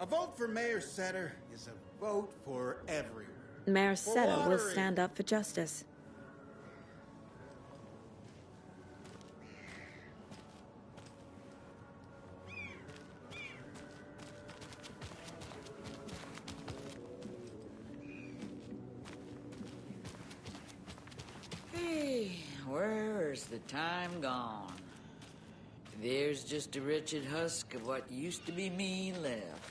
A vote for Mayor Setter is a vote for everyone. Mayor For Setter will watering. stand up for justice. Hey, where's the time gone? There's just a wretched husk of what used to be me left.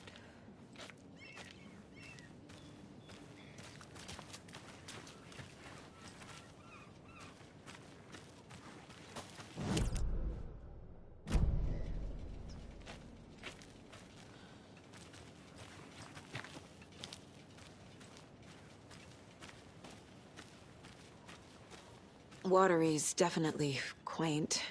Watery's definitely quaint.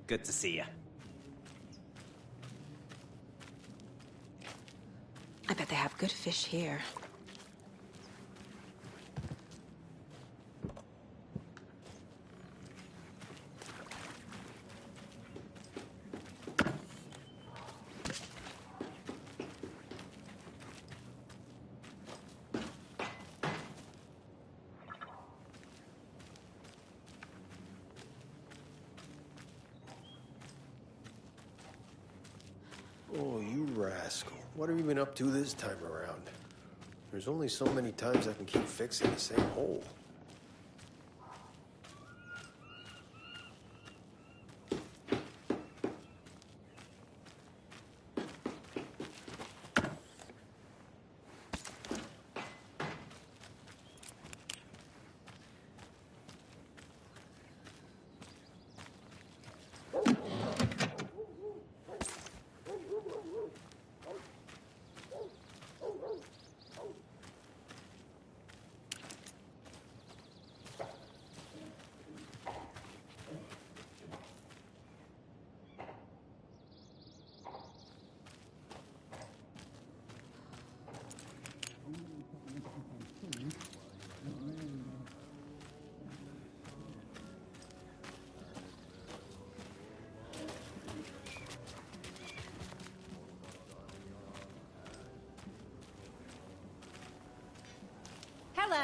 Good to see you. I bet they have good fish here. Oh, you rascal. What have you been up to this time around? There's only so many times I can keep fixing the same hole.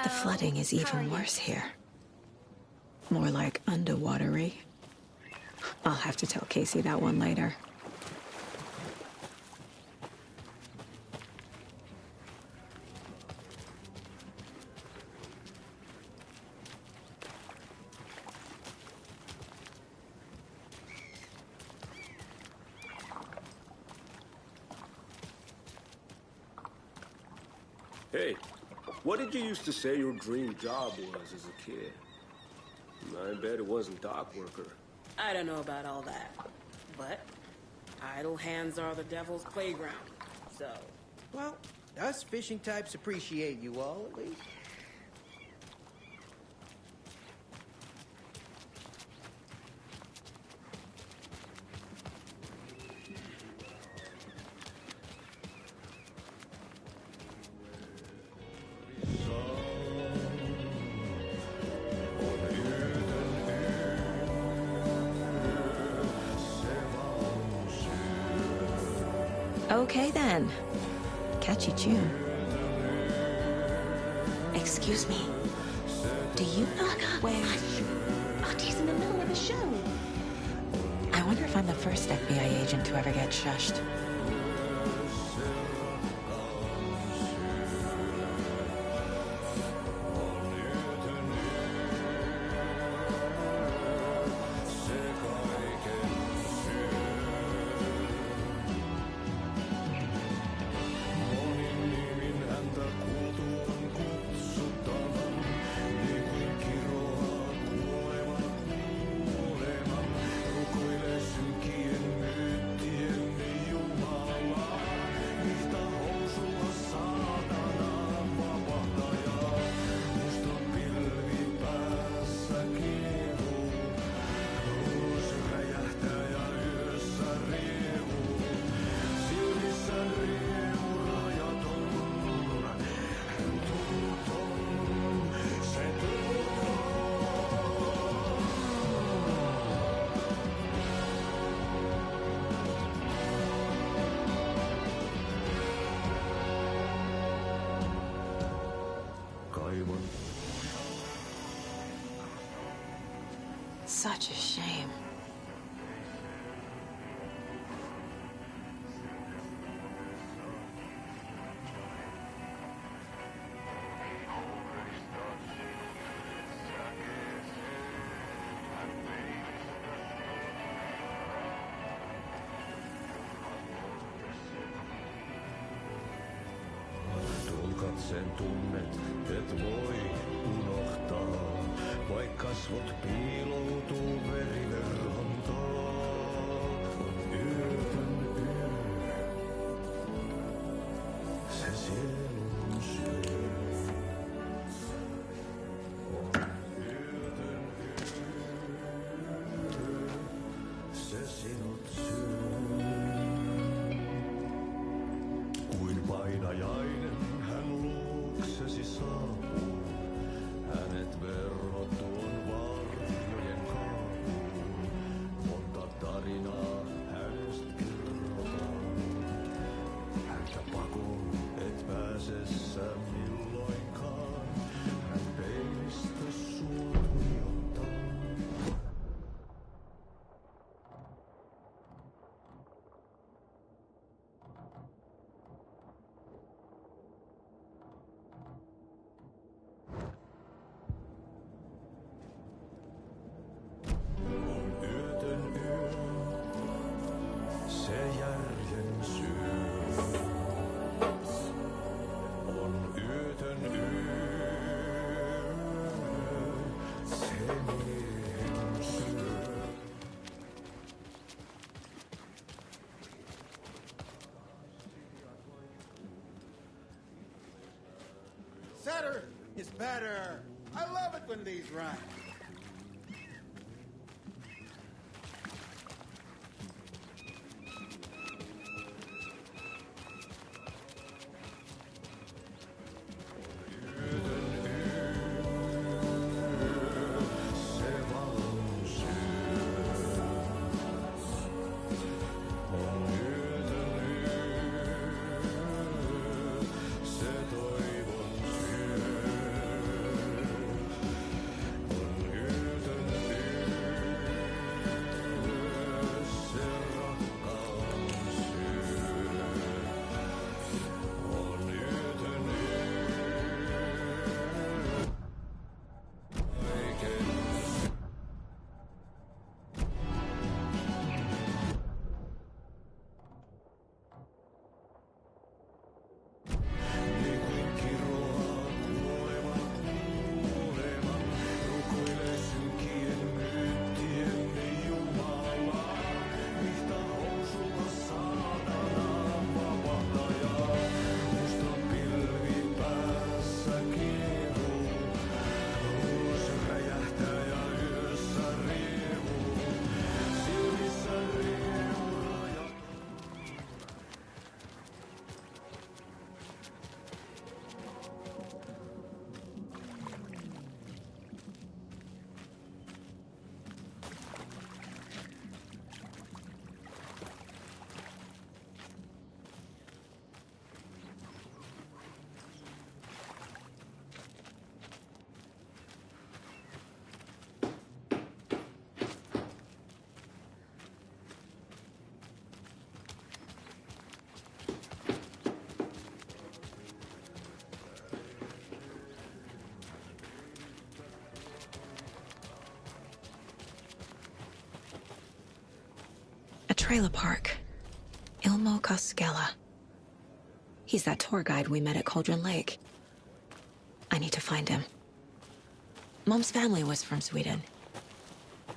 The flooding is even worse here. More like underwatery. I'll have to tell Casey that one later. Hey, what did you used to say your dream job was as a kid? I bet it wasn't dock worker. I don't know about all that, but idle hands are the devil's playground, so... Well, us fishing types appreciate you all, at least. Okay then. Catchy tune. Excuse me. Do you know where... Auntie in the middle of the show. I wonder if I'm the first FBI agent to ever get shushed. Such a shame. Sen tunnet, et voi unohtaa, vaikka kasvot piiloutuu veriverhon taa. On yötön yö, se sielun syö. On yötön yö, se sinut syö. Kuin painajainen hän luoksesi saapuu, hänet verhot tuon varjojen kaapuun. Monta tarinaa hänestä kerrotaan, häntä pakoon et pääsessä milloinkaan. Hän peilistä sua tuijottaa. Setter is better. I love it when these rhyme. Trailer park. Ilmo Koskela. He's that tour guide we met at Cauldron Lake. I need to find him. Mom's family was from Sweden.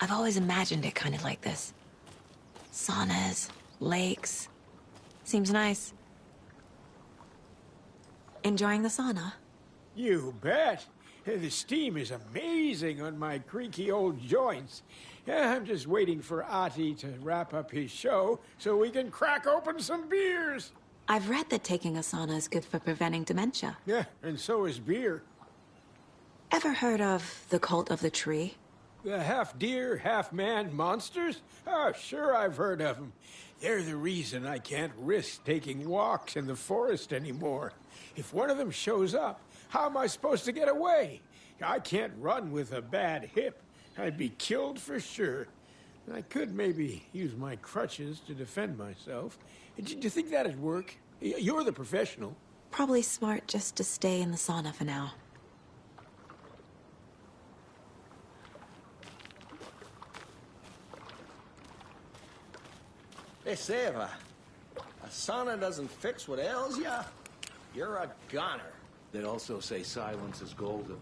I've always imagined it kind of like this. Saunas, lakes. Seems nice. Enjoying the sauna? You bet. The steam is amazing on my creaky old joints. I'm just waiting for Ati to wrap up his show so we can crack open some beers. I've read that taking a sauna is good for preventing dementia. Yeah, and so is beer. Ever heard of the Cult of the Tree? The half-deer, half-man monsters? Oh, sure I've heard of them. They're the reason I can't risk taking walks in the forest anymore. If one of them shows up, how am I supposed to get away? I can't run with a bad hip. I'd be killed for sure. I could maybe use my crutches to defend myself. Do you think that'd work? You're the professional. Probably smart just to stay in the sauna for now. Hey, Seva. A sauna doesn't fix what ails ya? You're a goner. They also say silence is golden.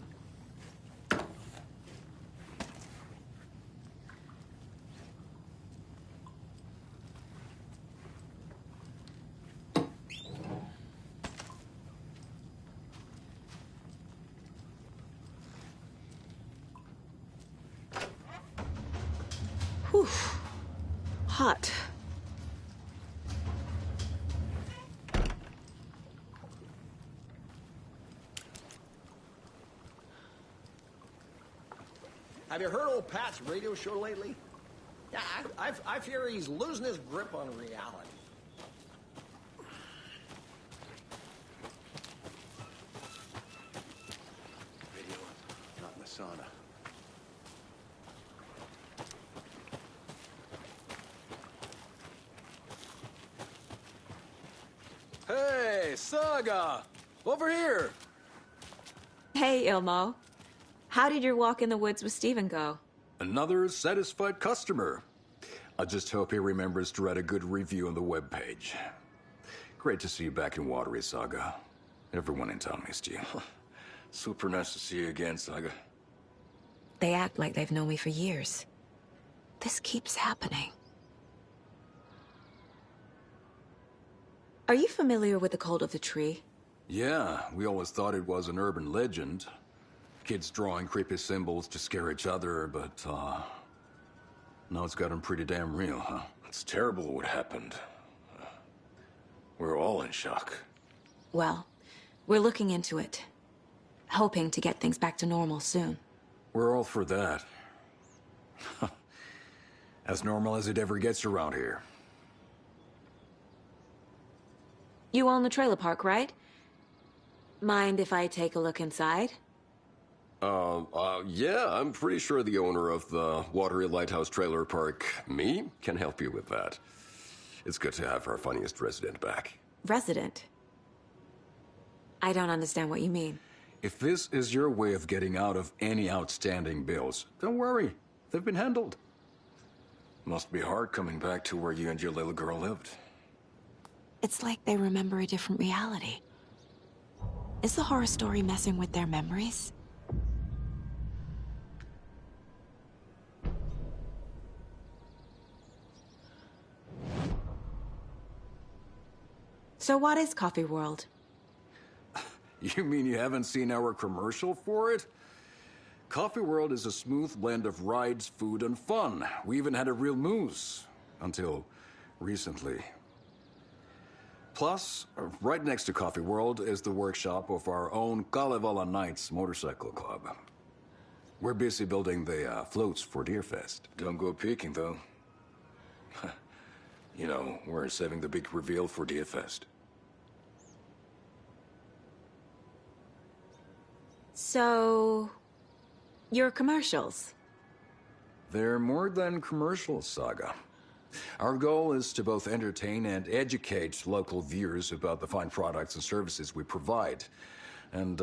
Whew. Hot. Have you heard old Pat's radio show lately? Yeah, I fear he's losing his grip on reality. Radio not in the sauna. Hey, Saga! Over here! Hey, Ilmo. How did your walk in the woods with Steven go? Another satisfied customer. I just hope he remembers to write a good review on the webpage. Great to see you back in Watery, Saga. Everyone in town missed you. Super nice to see you again, Saga. They act like they've known me for years. This keeps happening. Are you familiar with the Cult of the Tree? Yeah, we always thought it was an urban legend. Kids drawing creepy symbols to scare each other, but, now it's gotten pretty damn real, huh? It's terrible what happened. We're all in shock. Well, we're looking into it. Hoping to get things back to normal soon. We're all for that. As normal as it ever gets around here. You own the trailer park, right? Mind if I take a look inside? Yeah, I'm pretty sure the owner of the Watery Lighthouse Trailer Park, me, can help you with that. It's good to have our funniest resident back. Resident? I don't understand what you mean. If this is your way of getting out of any outstanding bills, don't worry. They've been handled. Must be hard coming back to where you and your little girl lived. It's like they remember a different reality. Is the horror story messing with their memories? So what is Coffee World? You mean you haven't seen our commercial for it? Coffee World is a smooth blend of rides, food, and fun. We even had a real moose. Until recently. Plus, right next to Coffee World is the workshop of our own Kalevala Knights Motorcycle Club. We're busy building the floats for Deerfest. Don't go peeking, though. You know, we're saving the big reveal for Deerfest. So... your commercials? They're more than commercials, Saga. Our goal is to both entertain and educate local viewers about the fine products and services we provide. And,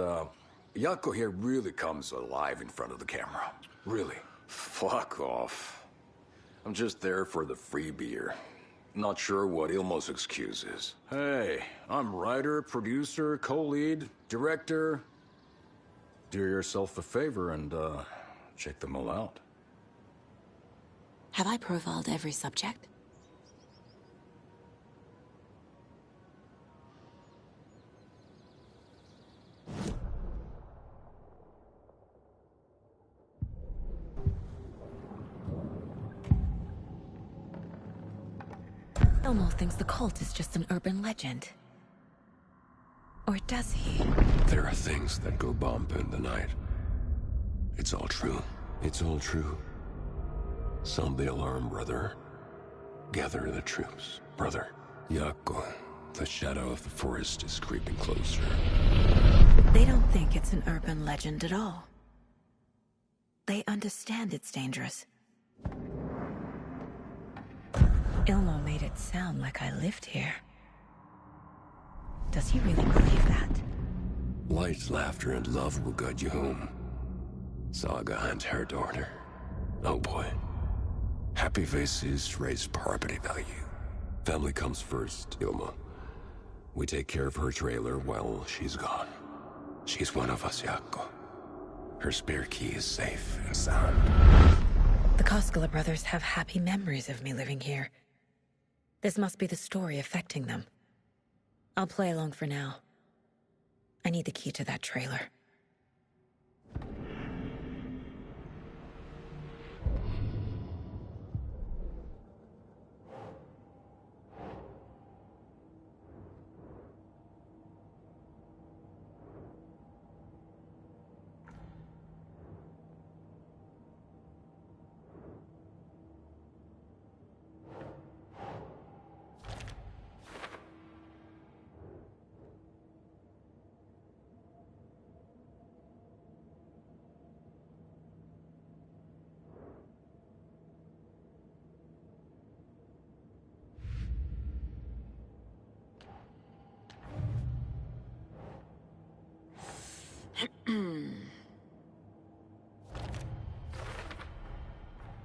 Jaakko here really comes alive in front of the camera. Really. Fuck off. I'm just there for the free beer. Not sure what Ilmo's excuse is. Hey, I'm writer, producer, co-lead, director. Do yourself a favor and, check them all out. Have I profiled every subject? Ilmo thinks the cult is just an urban legend. Or does he? There are things that go bump in the night. It's all true. It's all true. Sound the alarm, brother. Gather the troops, brother. Jaakko, the shadow of the forest is creeping closer. They don't think it's an urban legend at all. They understand it's dangerous. Ilmo made it sound like I lived here. Does he really believe that? Light, laughter, and love will guide you home. Saga and her daughter. Oh boy. Happy faces raise property value. Family comes first, Ilma. We take care of her trailer while she's gone. She's one of us, Jaakko. Her spare key is safe and sound. The Koskela brothers have happy memories of me living here. This must be the story affecting them. I'll play along for now. I need the key to that trailer.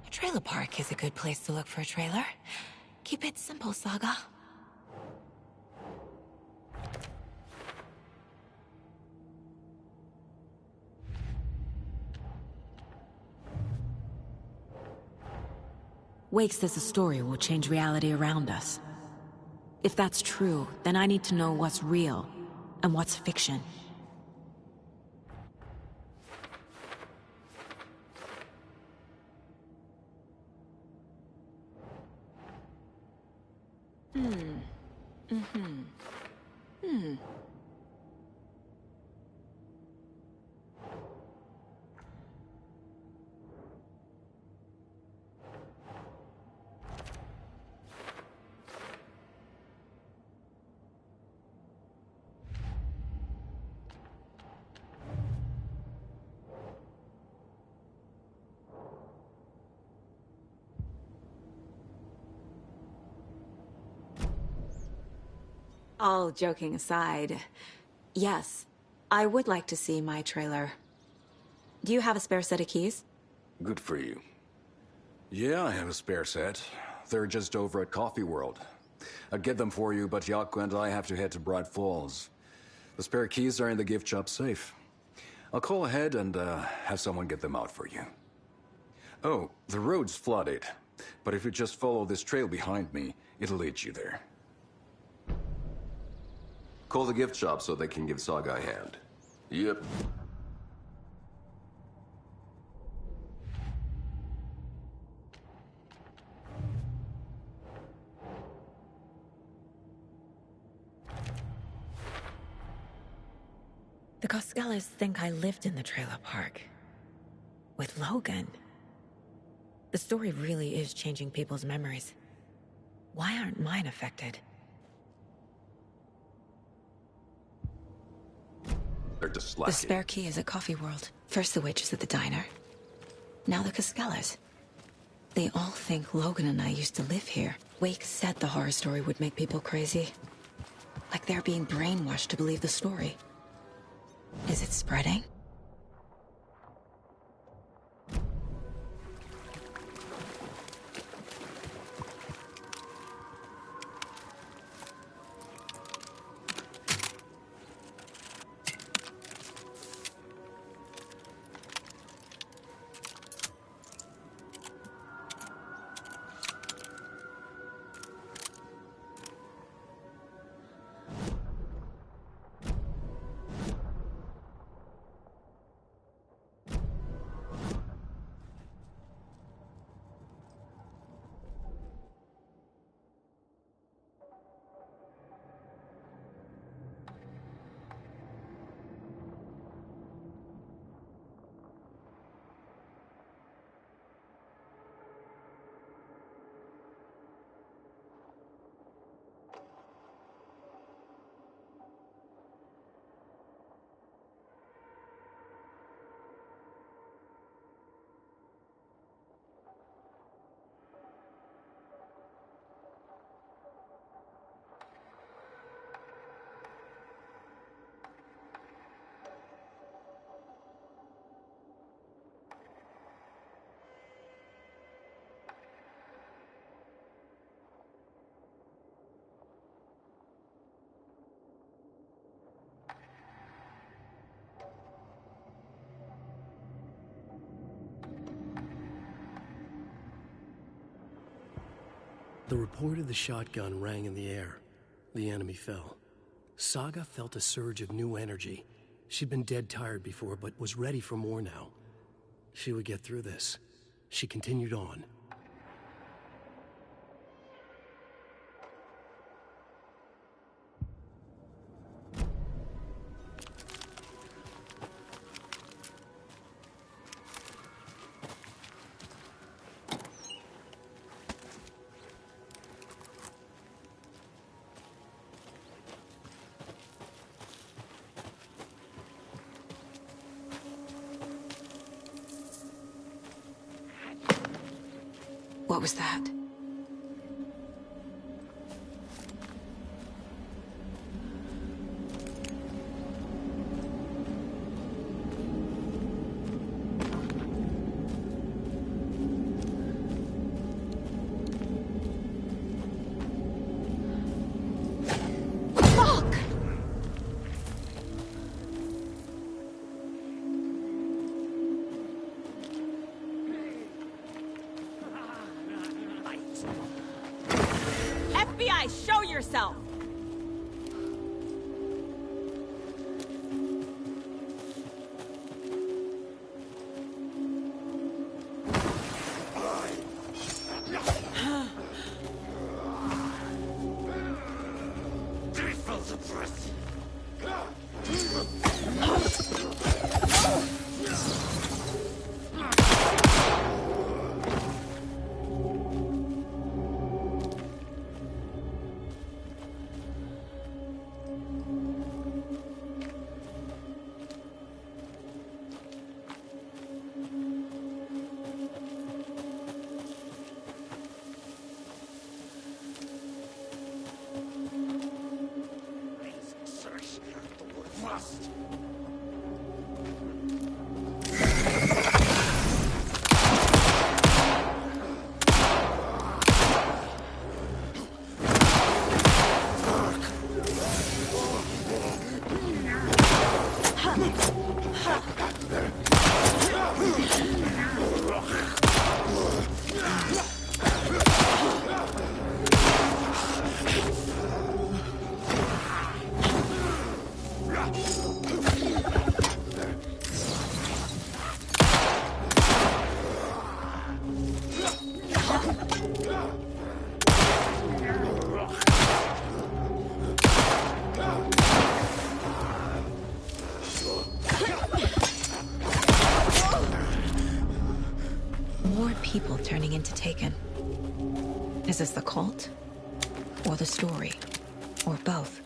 A trailer park is a good place to look for a trailer. Keep it simple, Saga. Wake says the story will change reality around us. If that's true, then I need to know what's real and what's fiction. All joking aside, yes, I would like to see my trailer. Do you have a spare set of keys? Good for you. Yeah, I have a spare set. They're just over at Coffee World. I'd get them for you, but Jaakko and I have to head to Bright Falls. The spare keys are in the gift shop safe. I'll call ahead and have someone get them out for you. Oh, the road's flooded, but if you just follow this trail behind me, it'll lead you there. Call the gift shop so they can give Saga a hand. Yep. The Koskelas think I lived in the trailer park. With Logan. The story really is changing people's memories. Why aren't mine affected? They're just The spare key is at Coffee World. First the witches at the diner. Now the Koskelas. They all think Logan and I used to live here. Wake said the horror story would make people crazy. Like they're being brainwashed to believe the story. Is it spreading? The report of the shotgun rang in the air. The enemy fell. Saga felt a surge of new energy. She'd been dead tired before, but was ready for more now. She would get through this. She continued on. What was that? FBI, show yourself! People turning into Taken. Is this the cult? Or the story? Or both?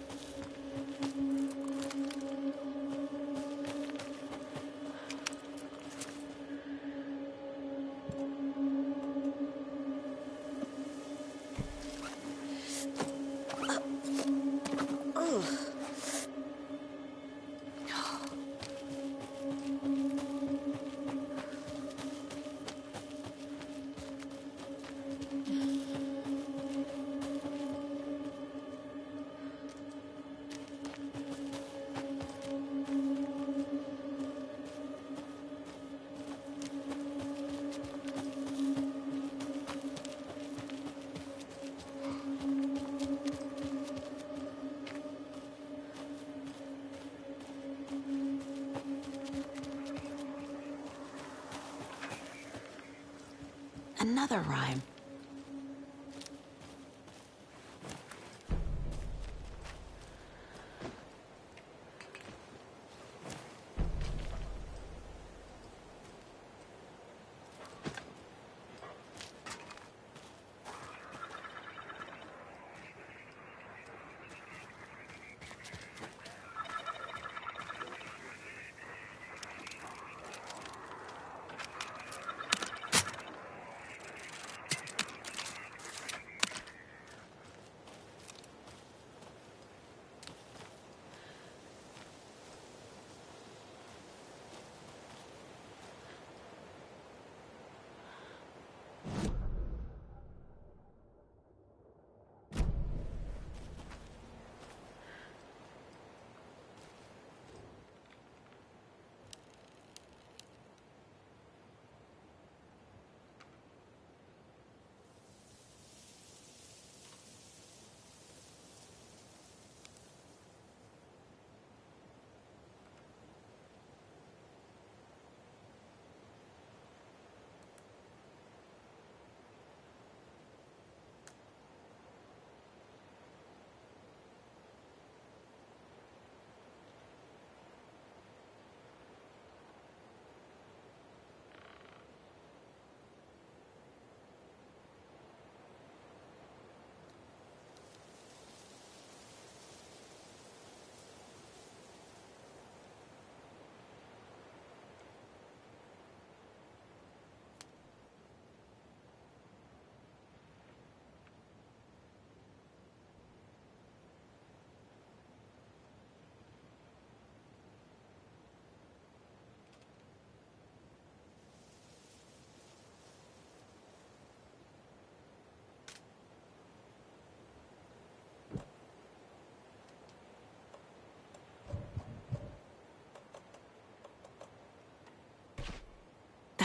Another rhyme.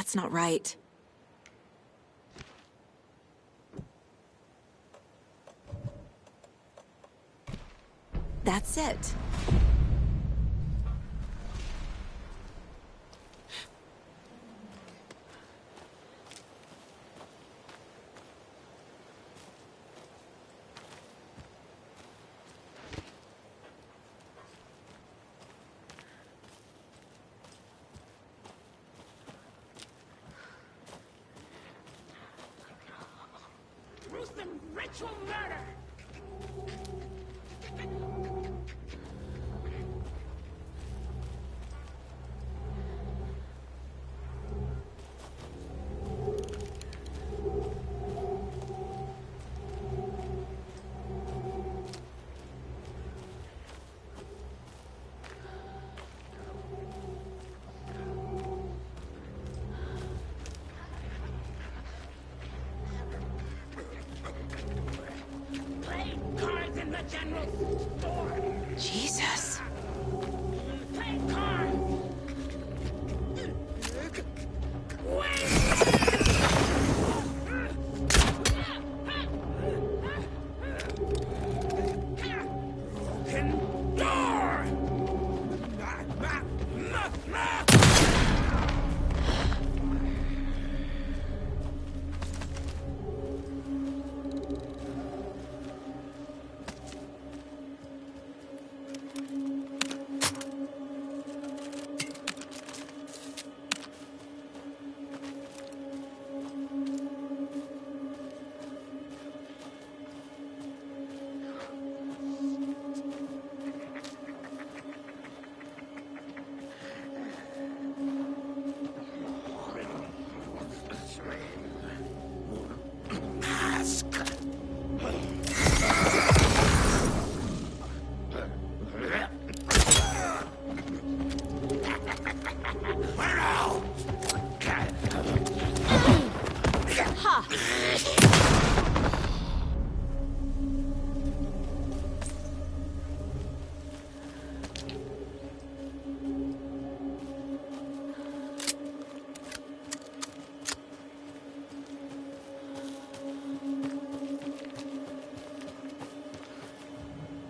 That's not right. That's it. Gruesome ritual murder! Play cards in the general store! Jesus. Play cards! Broken door! Ask! We're out!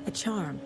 A charm.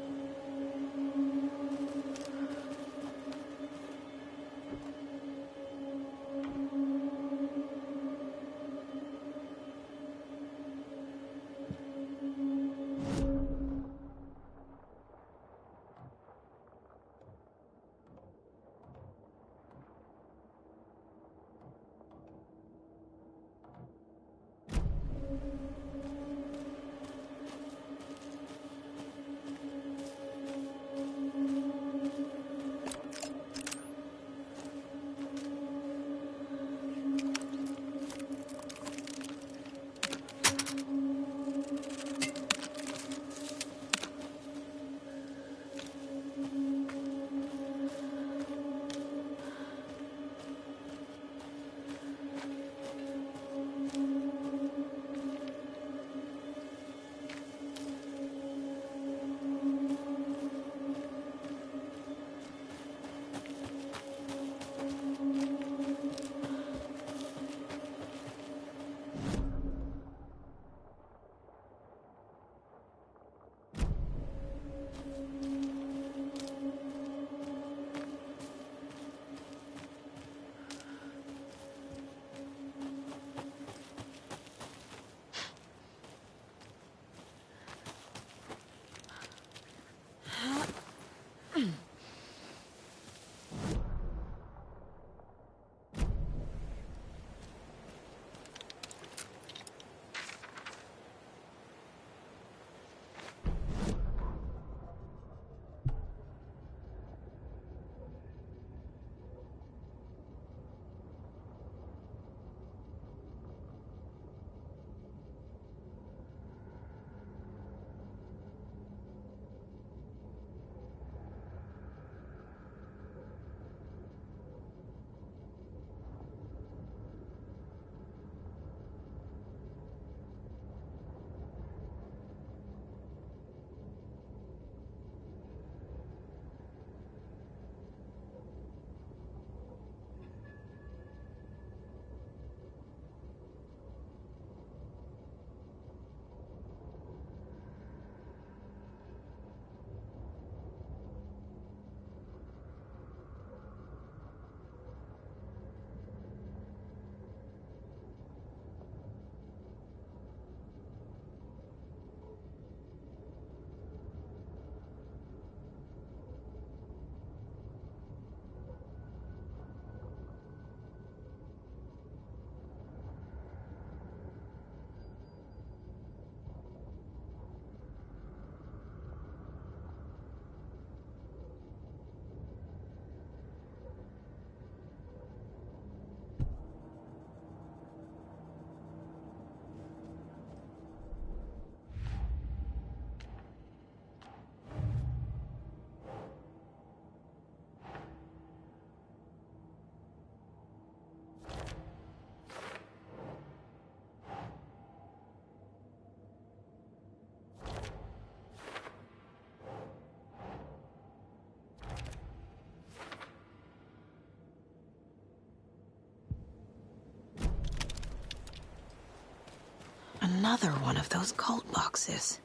Another one of those cult boxes.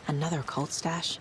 Another cult stash?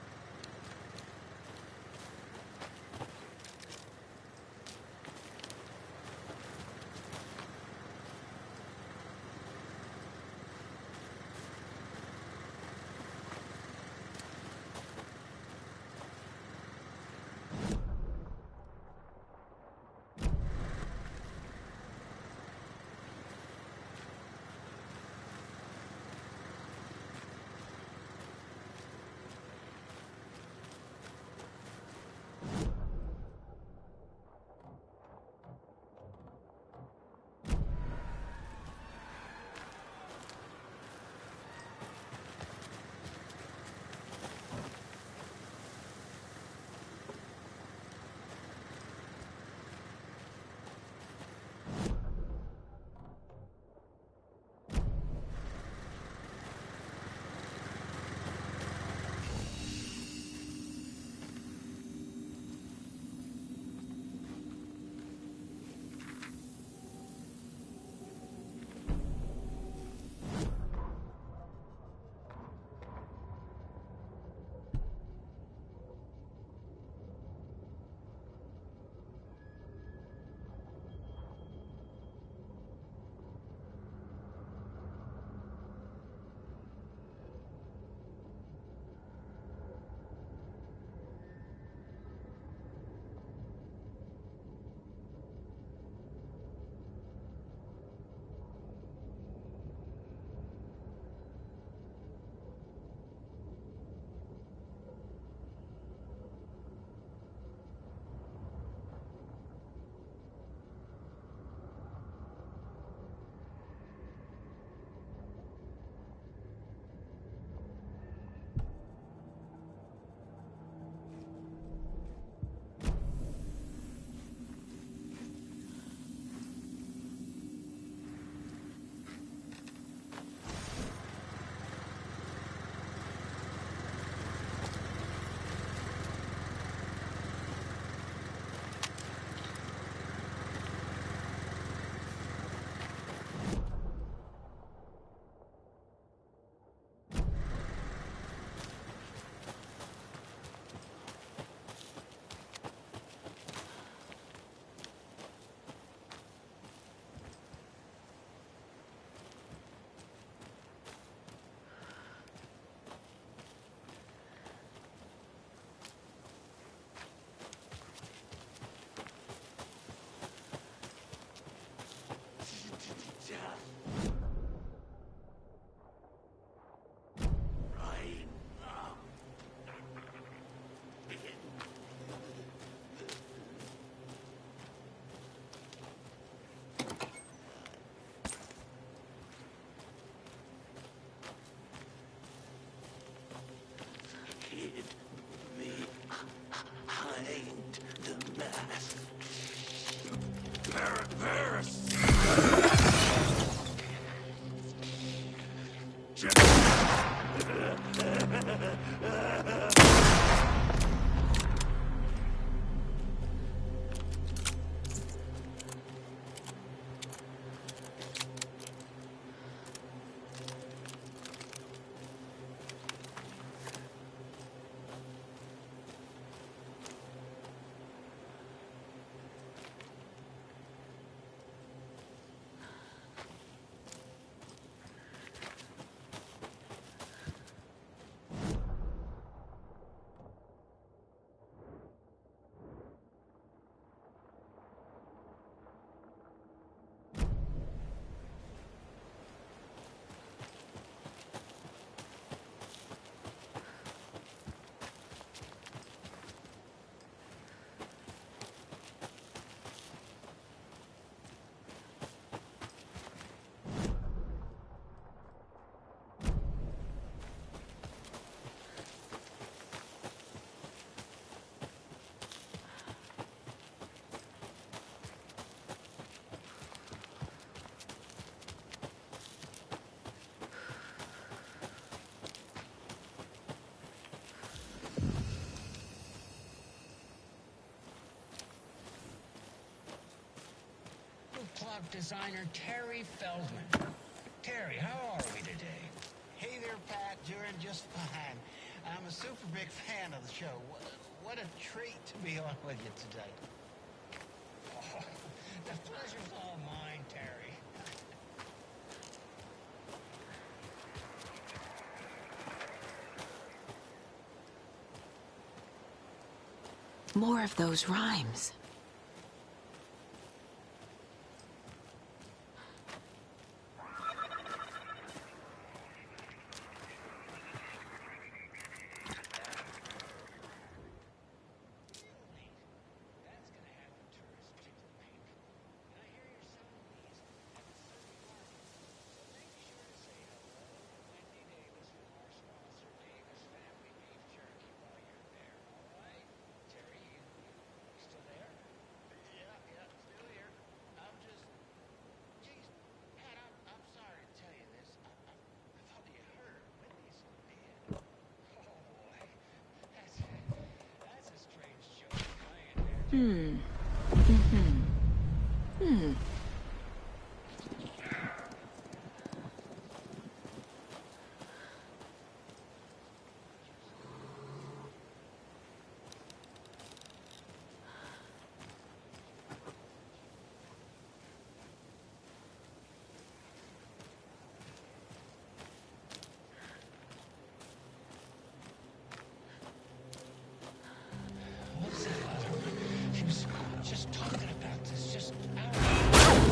behind the mask. Club designer Terry Feldman. Terry, how are we today? Hey there, Pat. Doing just fine. I'm a super big fan of the show. What a treat to be on with you today. Oh, the pleasure's all mine, Terry. More of those rhymes. What's that other one? She was just talking about this just hours ago.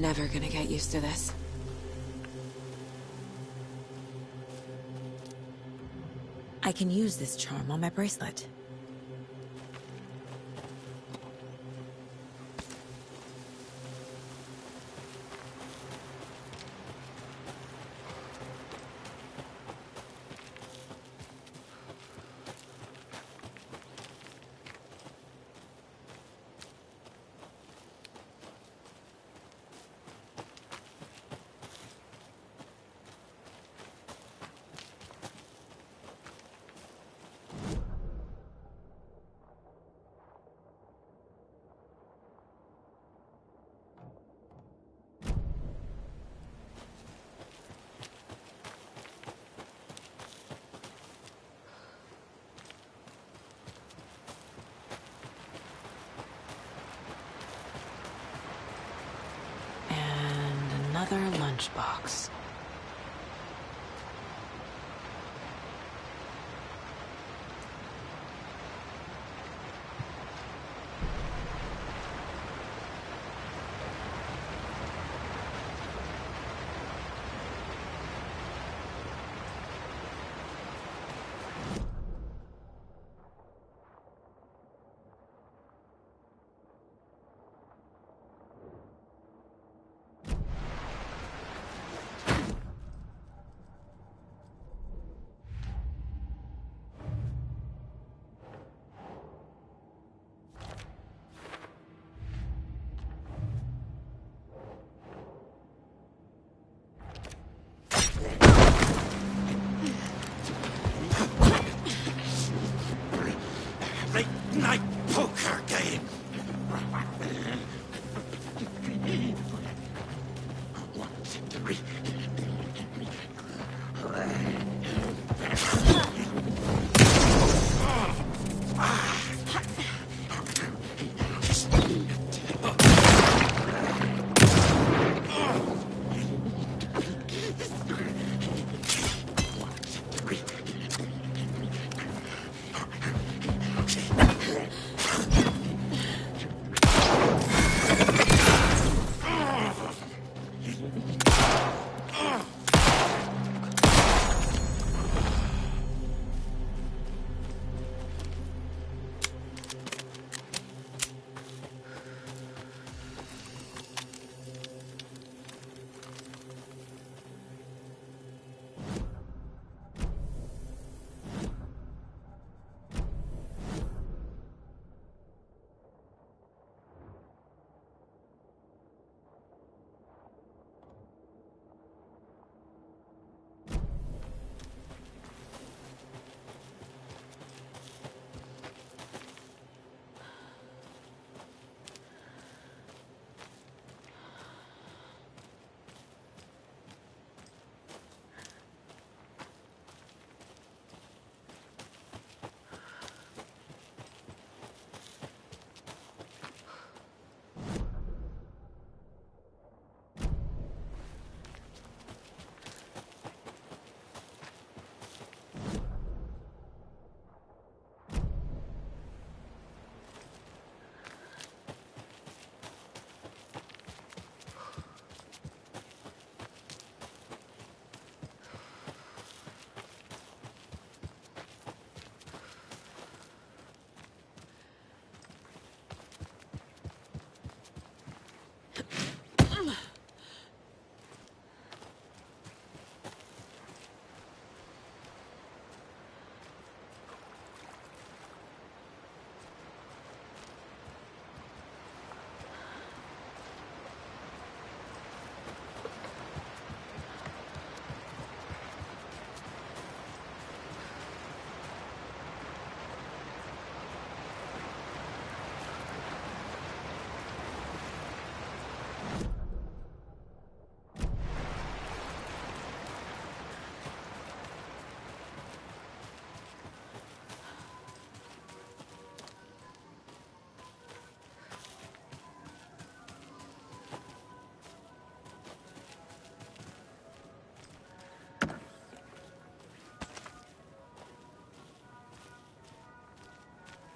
never gonna get used to this. I can use this charm on my bracelet. Another lunchbox. Late night poker game.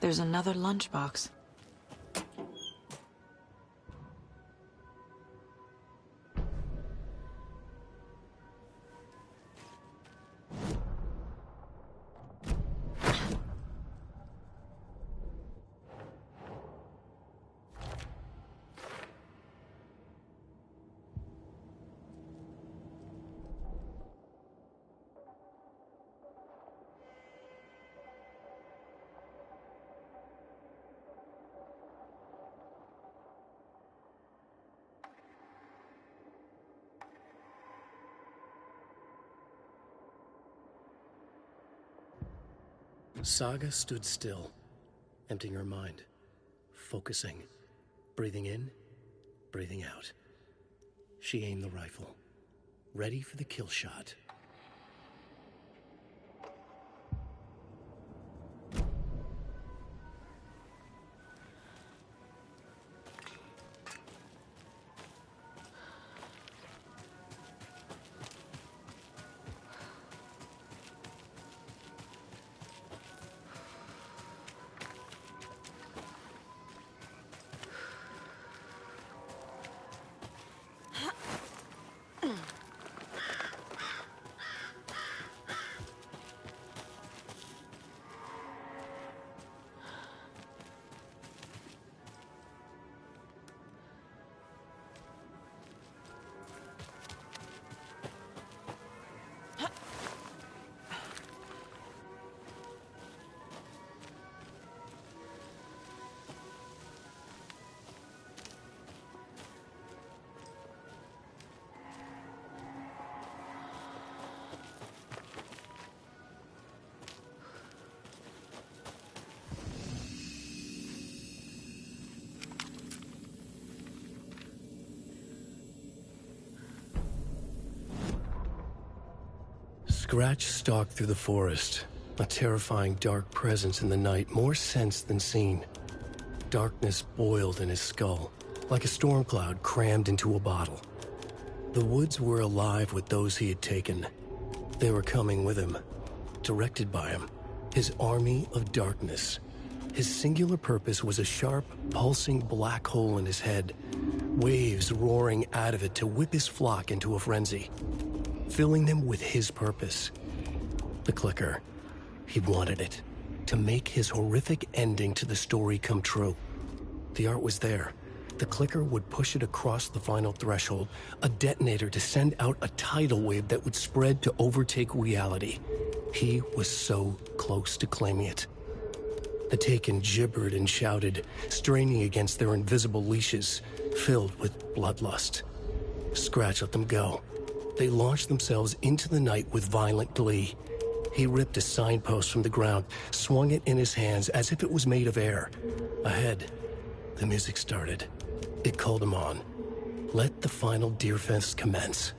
There's another lunchbox. Saga stood still, emptying her mind, focusing, breathing in, breathing out. She aimed the rifle, ready for the kill shot. Scratch stalked through the forest, a terrifying dark presence in the night, more sensed than seen. Darkness boiled in his skull, like a storm cloud crammed into a bottle. The woods were alive with those he had taken. They were coming with him, directed by him, his army of darkness. His singular purpose was a sharp, pulsing black hole in his head, waves roaring out of it to whip his flock into a frenzy, filling them with his purpose. The clicker. He wanted it, to make his horrific ending to the story come true. The art was there. The clicker would push it across the final threshold, a detonator to send out a tidal wave that would spread to overtake reality. He was so close to claiming it. The Taken gibbered and shouted, straining against their invisible leashes, filled with bloodlust. Scratch let them go. They launched themselves into the night with violent glee. He ripped a signpost from the ground, swung it in his hands as if it was made of air. Ahead, the music started. It called him on. Let the final Deerfest commence.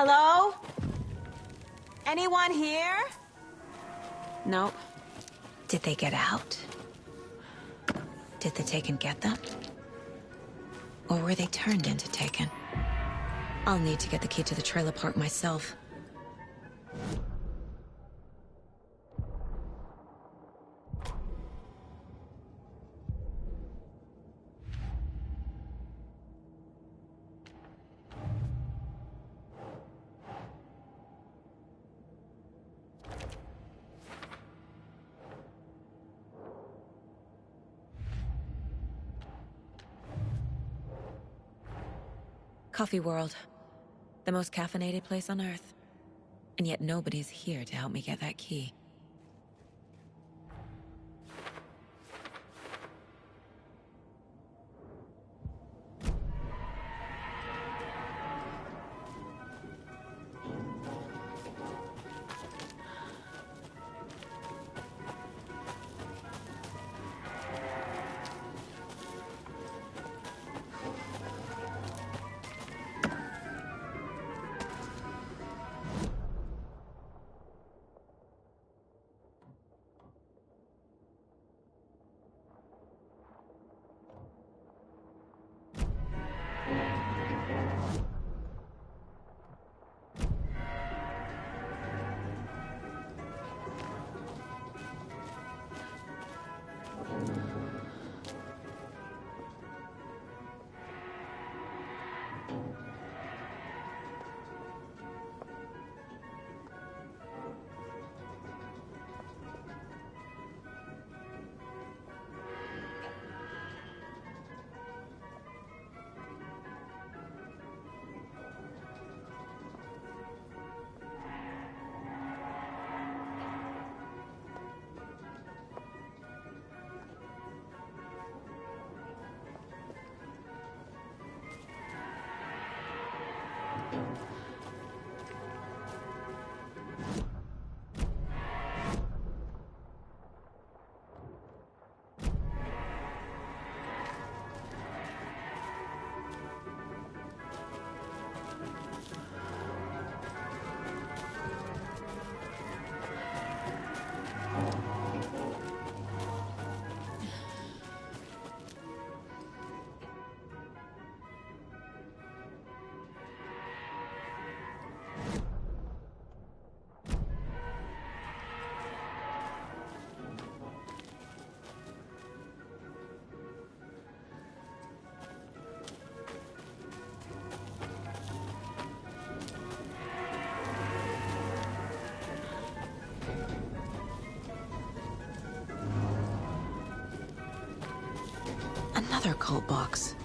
Hello? Anyone here? Nope. Did they get out? Did the Taken get them? Or were they turned into Taken? I'll need to get the key to the trailer park myself. Coffee World. The most caffeinated place on Earth. And yet nobody's here to help me get that key. Another cult box.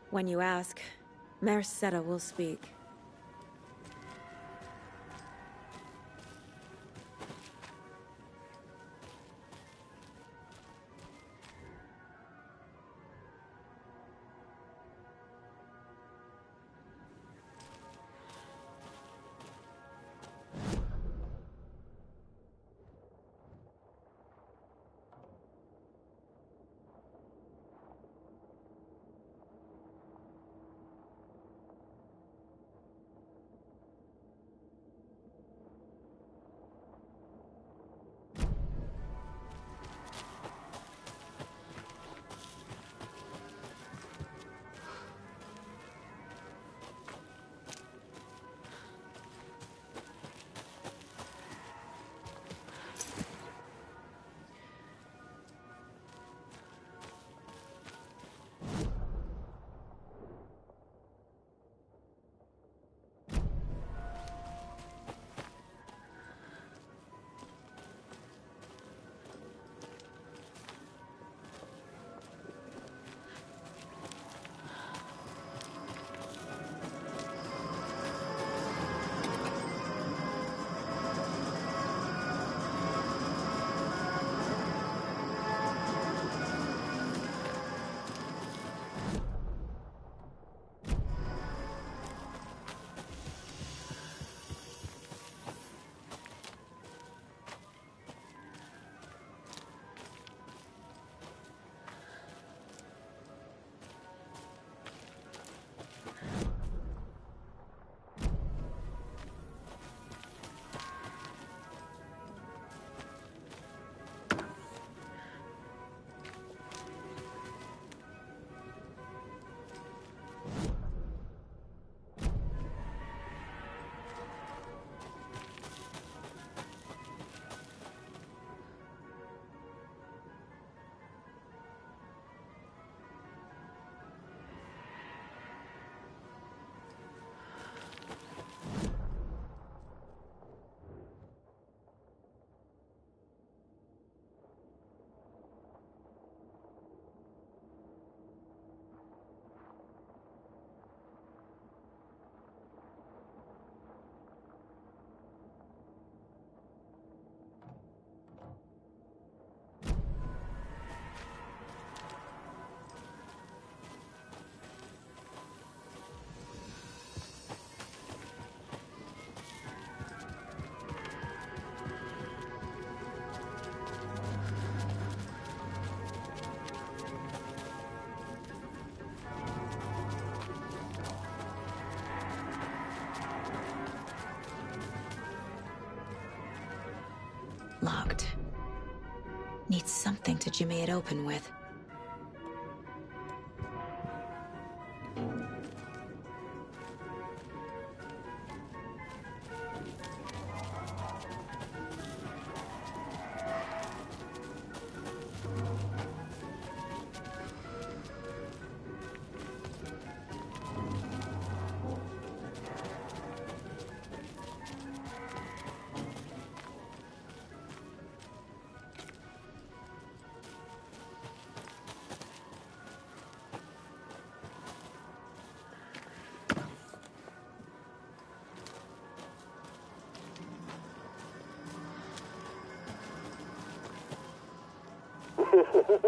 When you ask, Merceda will speak. Locked. Needs something to jimmy it open with.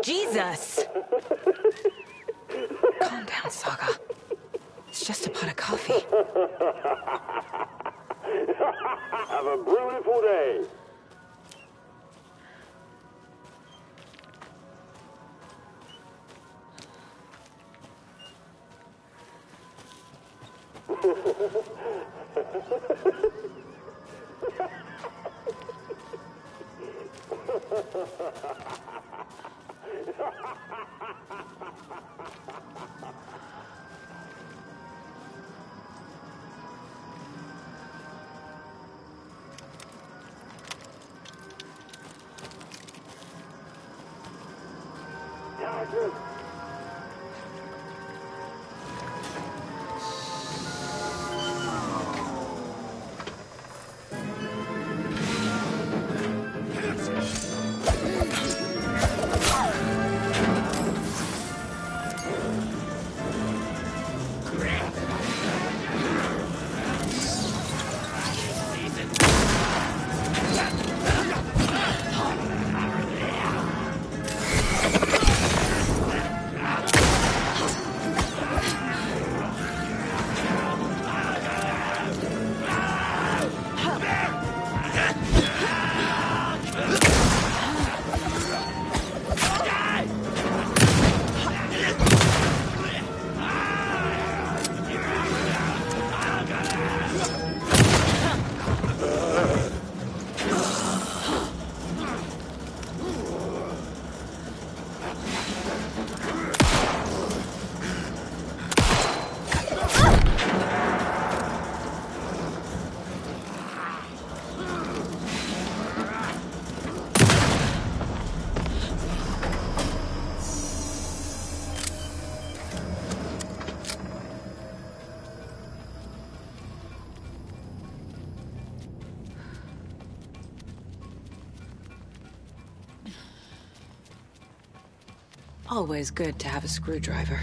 Jesus! Calm down, Saga. It's just a pot of coffee. Have a beautiful day. Always good to have a screwdriver.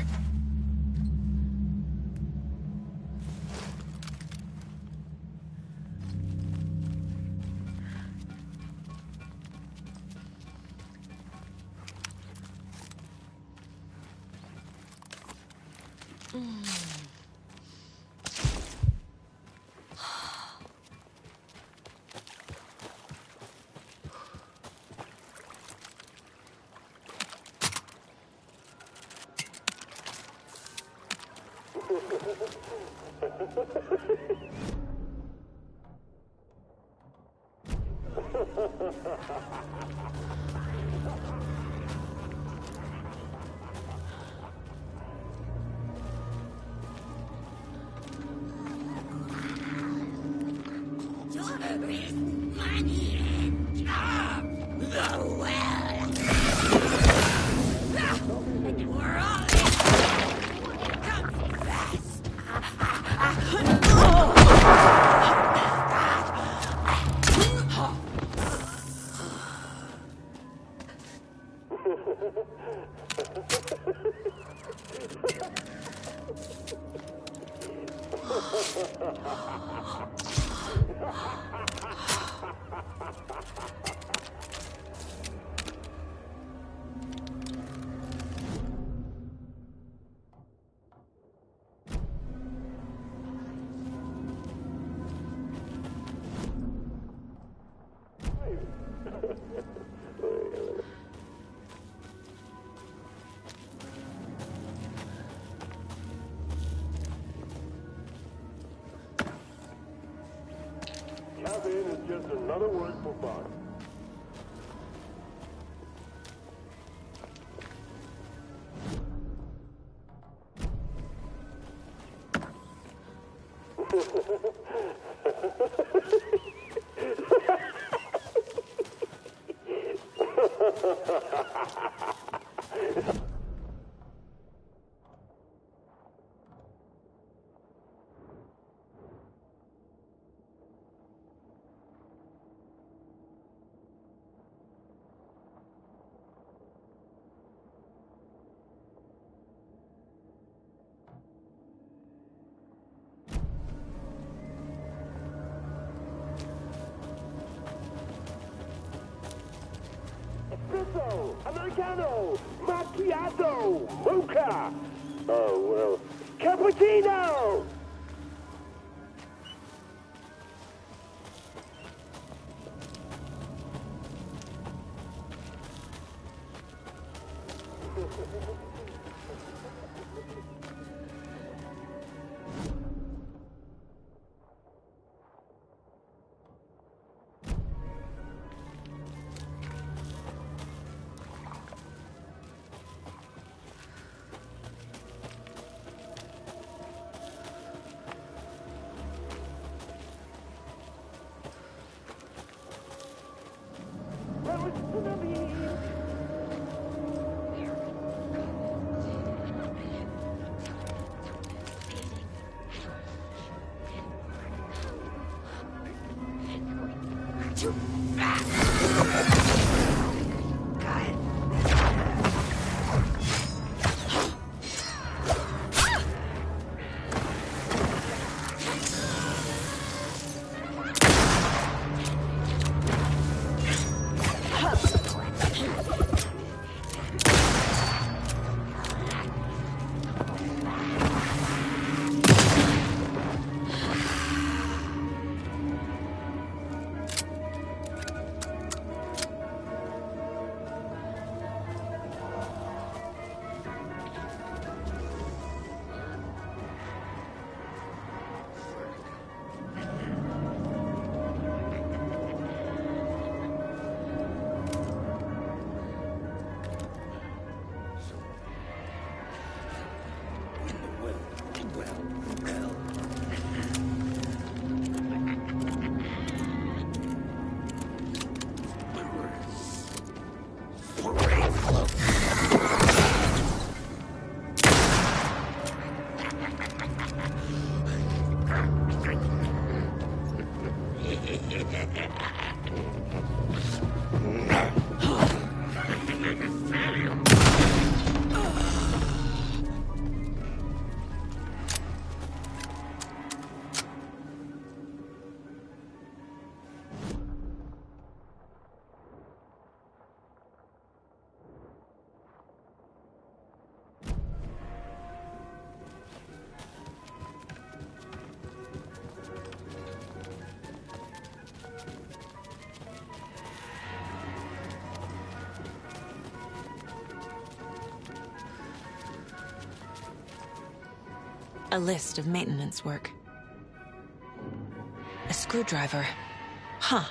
Caffeine is just another word for fun. Espresso, Americano, Macchiato, Mocha. Oh, well, Cappuccino. A list of maintenance work. A screwdriver. Huh.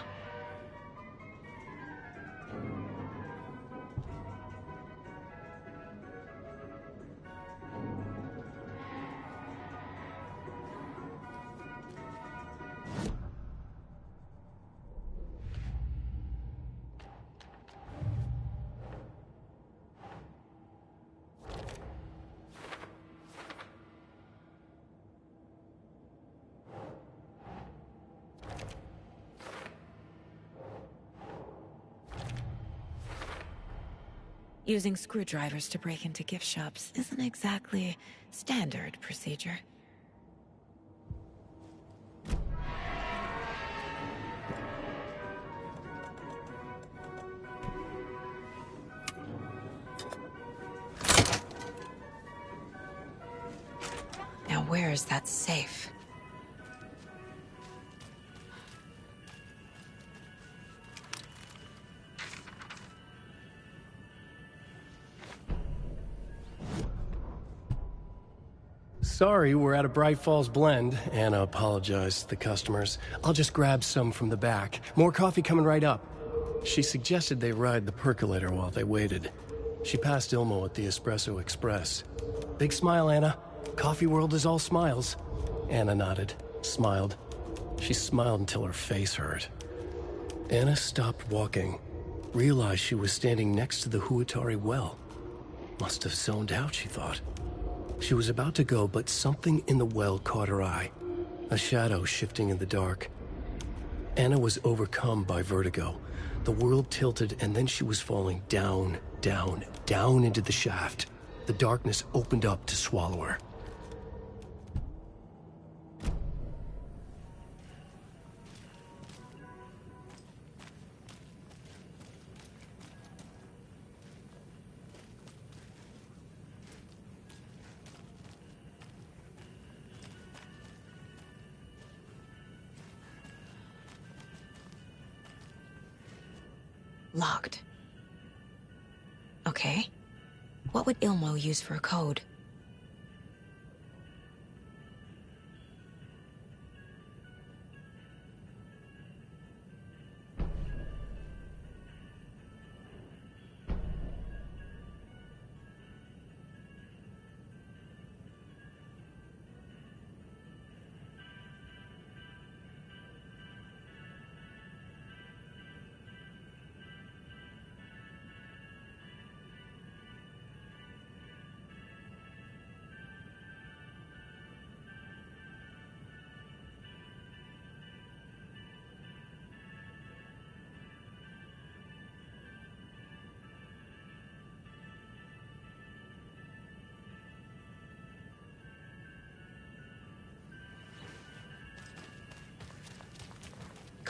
Using screwdrivers to break into gift shops isn't exactly standard procedure. Now where is that safe? Sorry, we're at a Bright Falls blend. Anna apologized to the customers. I'll just grab some from the back. More coffee coming right up. She suggested they ride the percolator while they waited. She passed Ilmo at the Espresso Express. Big smile, Anna. Coffee world is all smiles. Anna nodded, smiled. She smiled until her face hurt. Anna stopped walking, realized she was standing next to the Huatari well. Must have zoned out, she thought. She was about to go, but something in the well caught her eye. A shadow shifting in the dark. Anna was overcome by vertigo. The world tilted, and then she was falling down, down, down into the shaft. The darkness opened up to swallow her. Locked. Okay. What would Ilmo use for a code?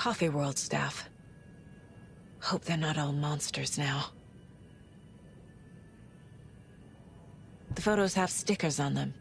Coffee World staff. Hope they're not all monsters now. The photos have stickers on them.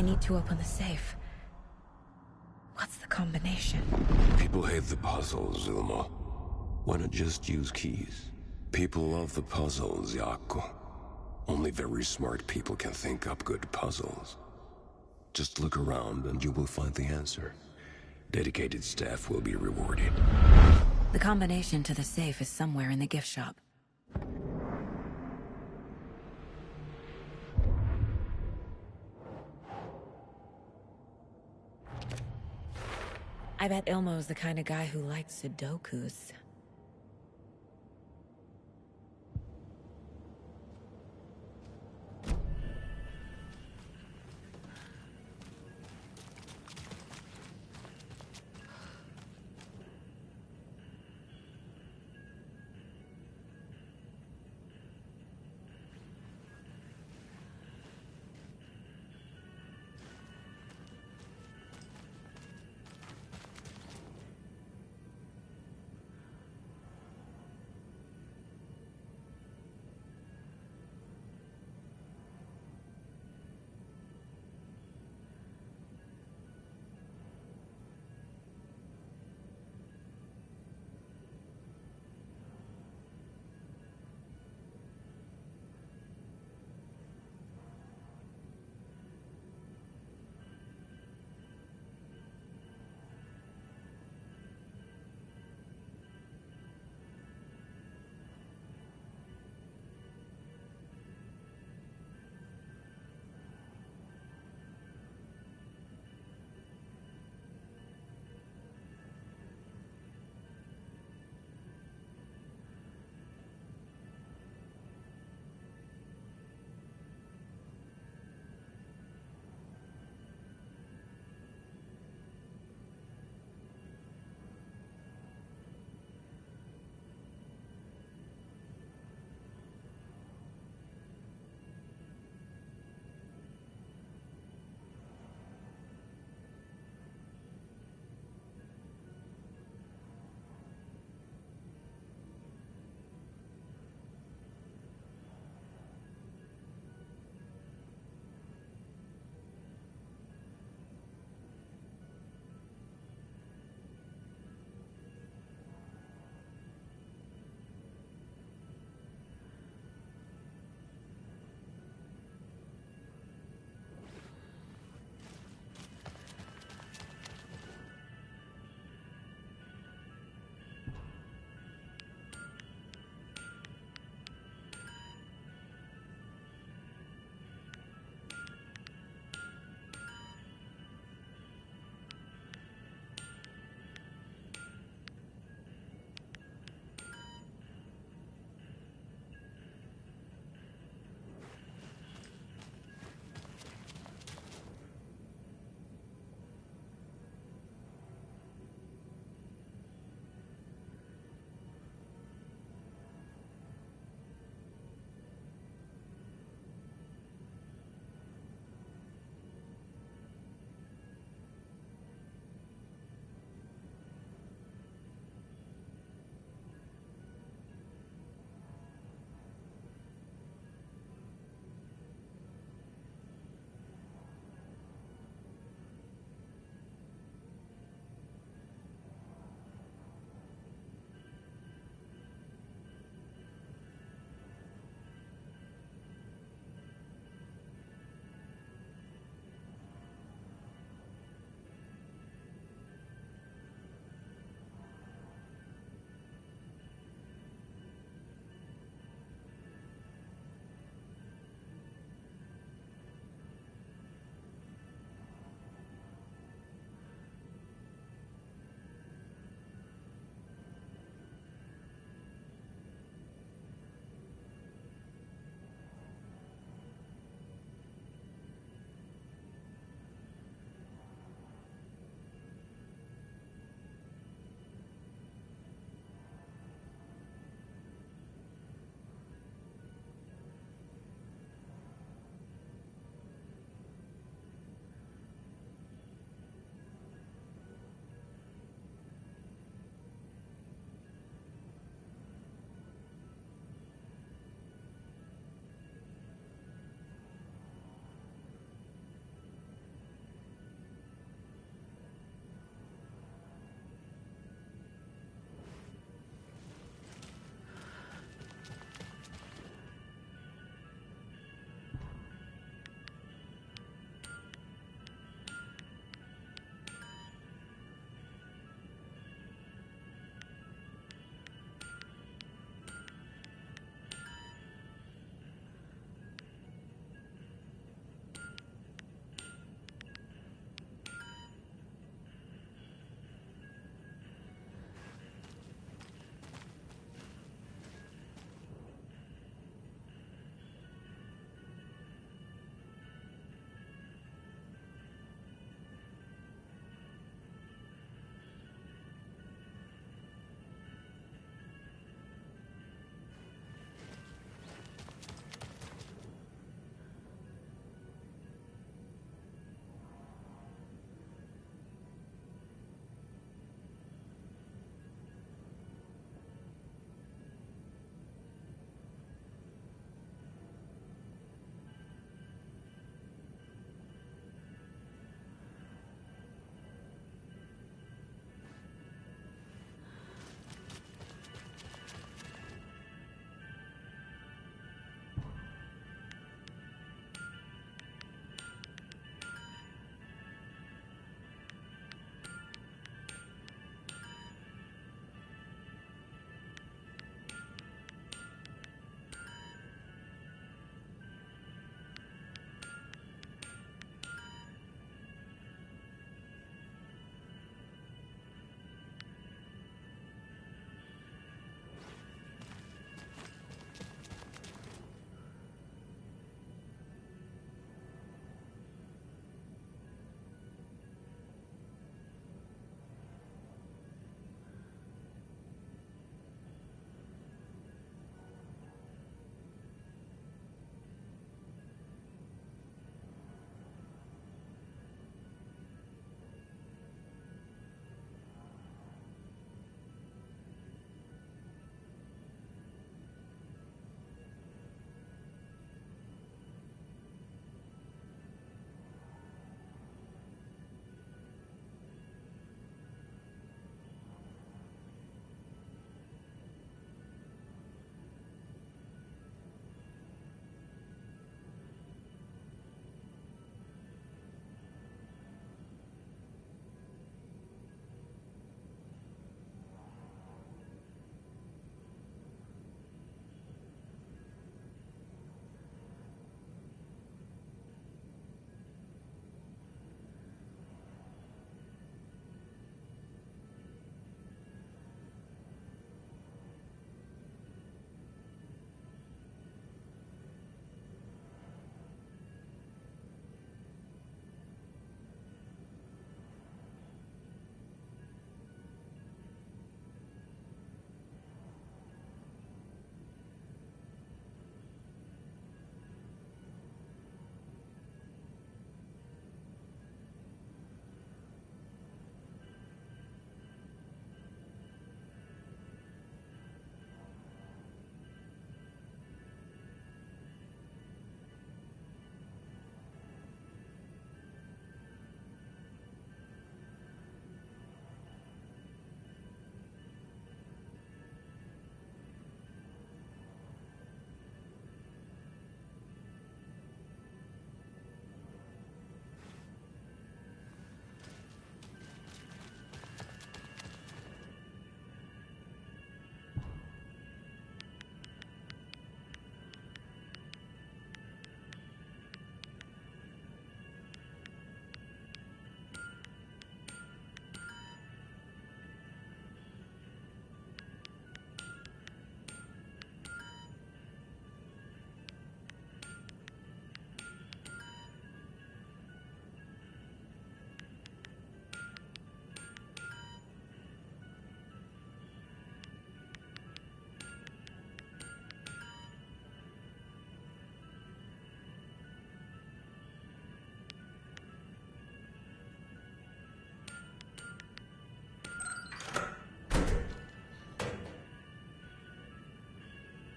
need to open the safe. What's the combination? People hate the puzzles, Ilmo. Why not just use keys? People love the puzzles, Jaakko. Only very smart people can think up good puzzles. Just look around and you will find the answer. Dedicated staff will be rewarded. The combination to the safe is somewhere in the gift shop. I bet Ilmo's the kind of guy who likes Sudokus.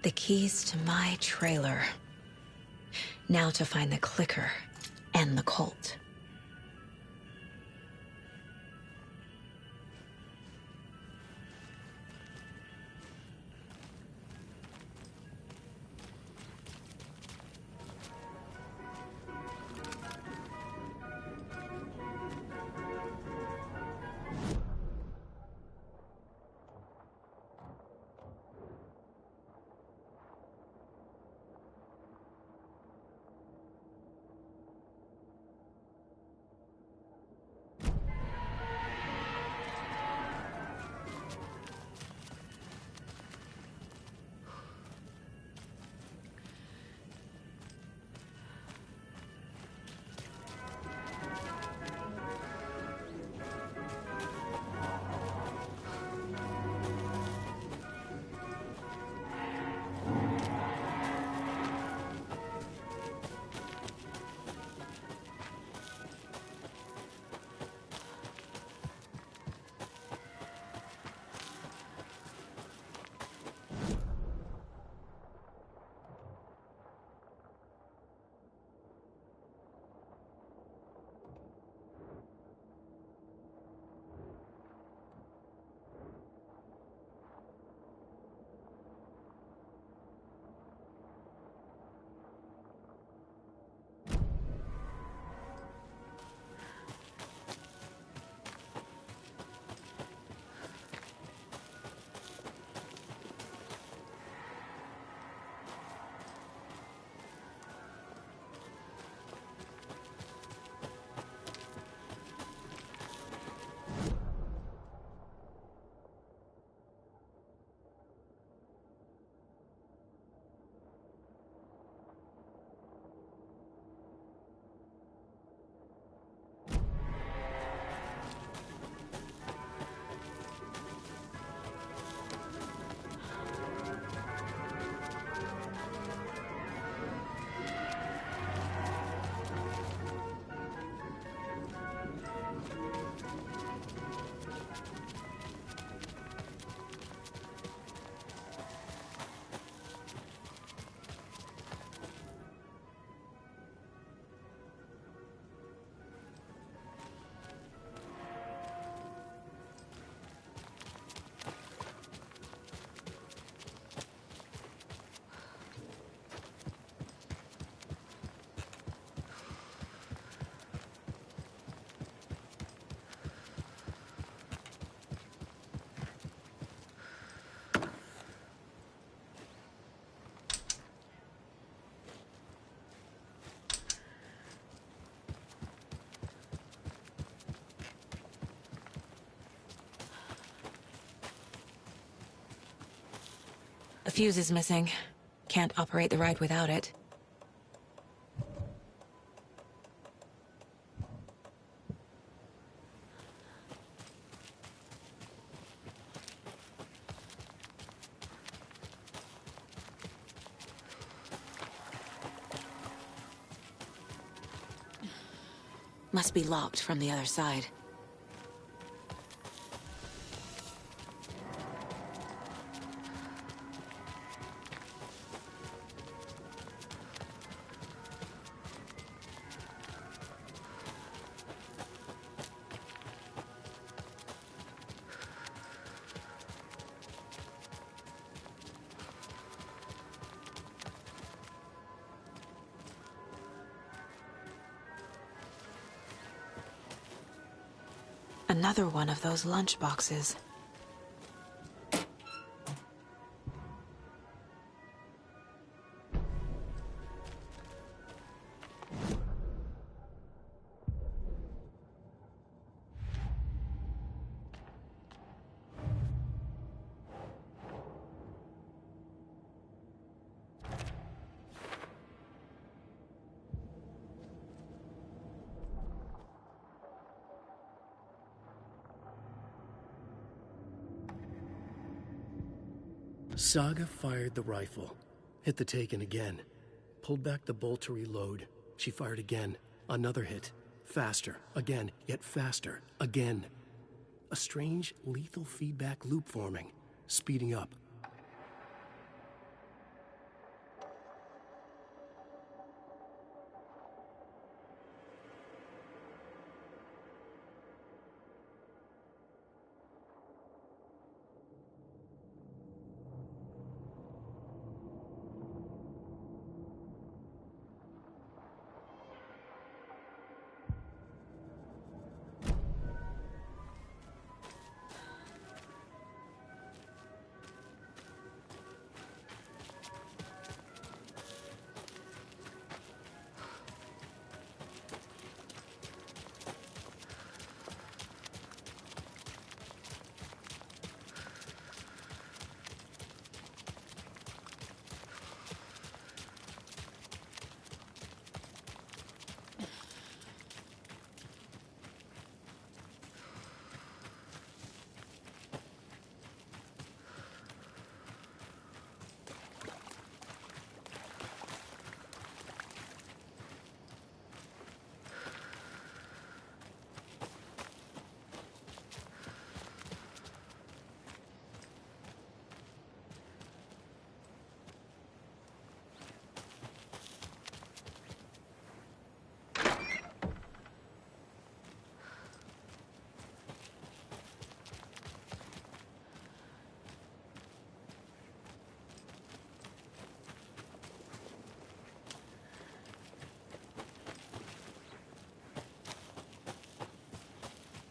The keys to my trailer. Now to find the clicker and the Colt. A fuse is missing. Can't operate the ride without it. Must be locked from the other side. Another one of those lunch boxes. Saga fired the rifle, hit the Taken again, pulled back the bolt to reload. She fired again, another hit, faster, again, yet faster, again. A strange, lethal feedback loop forming, speeding up.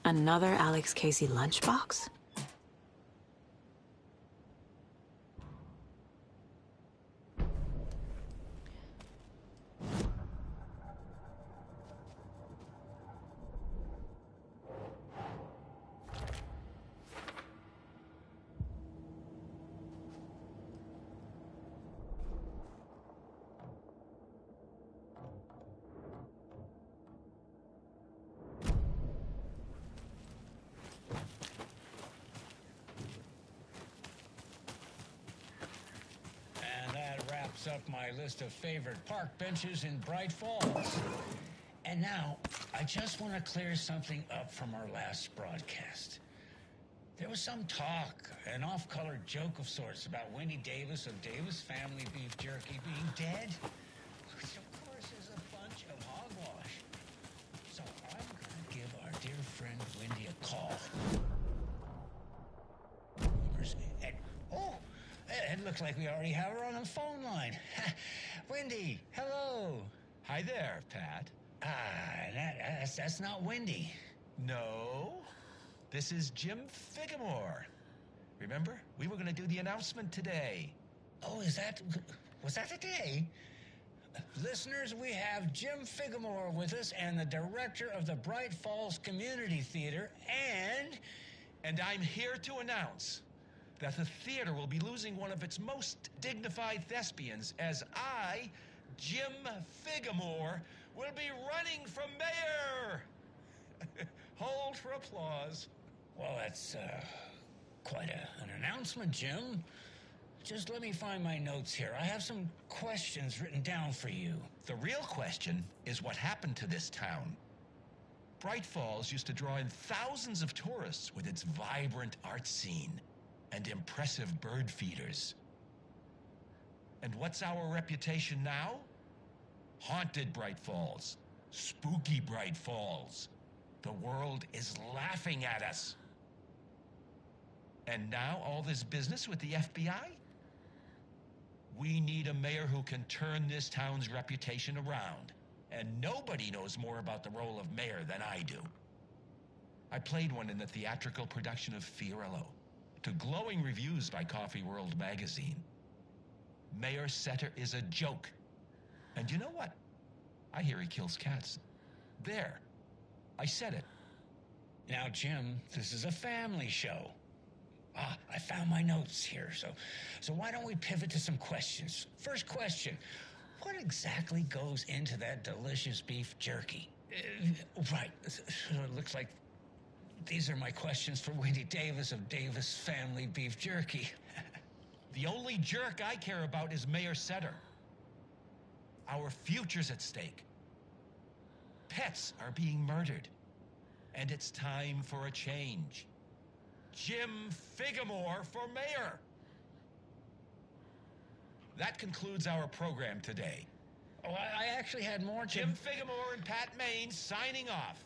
Another Alex Casey lunchbox? Up my list of favorite park benches in Bright Falls. And now, I just want to clear something up from our last broadcast. There was some talk, an off-color joke of sorts about Wendy Davis of Davis Family Beef Jerky being dead, which of course is a bunch of hogwash. So I'm going to give our dear friend Wendy a call. It looks like we already have her on the phone line. Wendy, hello. Hi there, Pat. That's not Wendy. No, this is Jim Figamore. Remember, we were going to do the announcement today. Oh, was that today? Listeners, we have Jim Figamore with us and the director of the Bright Falls Community Theater, and I'm here to announce that the theater will be losing one of its most dignified thespians as I, Jim Figamore, will be running for mayor. Hold for applause. Well, that's quite an announcement, Jim. Just let me find my notes here. I have some questions written down for you. The real question is what happened to this town. Bright Falls used to draw in thousands of tourists with its vibrant art scene and impressive bird feeders. And what's our reputation now? Haunted Bright Falls. Spooky Bright Falls. The world is laughing at us. And now all this business with the FBI? We need a mayor who can turn this town's reputation around. And nobody knows more about the role of mayor than I do. I played one in the theatrical production of Fiorillo, to glowing reviews by Coffee World magazine. Mayor Setter is a joke. And you know what? I hear he kills cats. There. I said it. Now, Jim, this is a family show. I found my notes here, so why don't we pivot to some questions? First question, what exactly goes into that delicious beef jerky? Right, it looks like these are my questions for Wendy Davis of Davis Family Beef Jerky. The only jerk I care about is Mayor Setter. Our future's at stake. Pets are being murdered. And it's time for a change. Jim Figamore for mayor. That concludes our program today. Oh, I actually had more. Jim Figamore and Pat Maine signing off.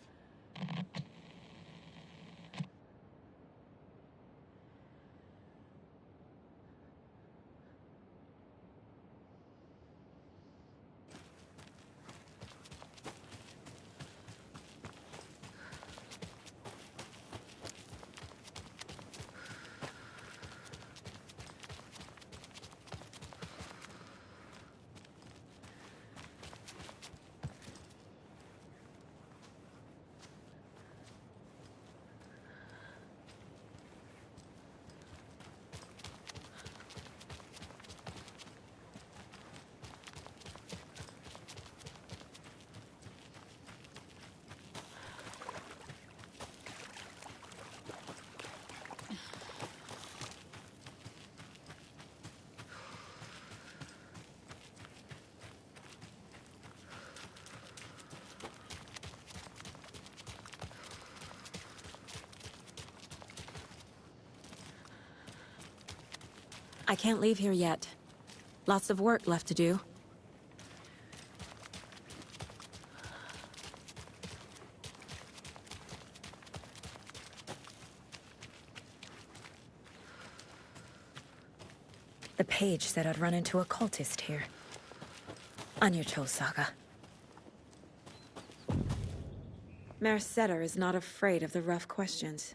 I can't leave here yet. Lots of work left to do. The page said I'd run into a cultist here. On your toes, Saga. Mayor Setter is not afraid of the rough questions.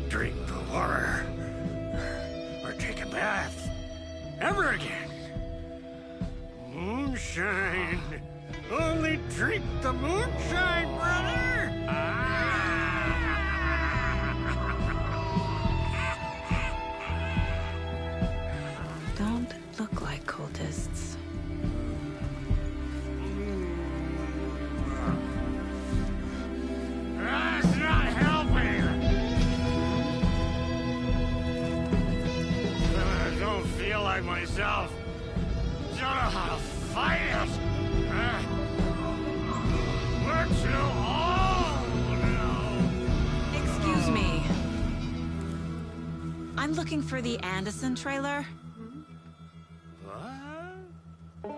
Drink the water or take a bath ever again. Moonshine. Only drink the moonshine, brother. Don't look like cultists. That's not helping. I don't feel like myself. Don't know how to fight it. We're too old now. Excuse me. I'm looking for the Anderson trailer. What?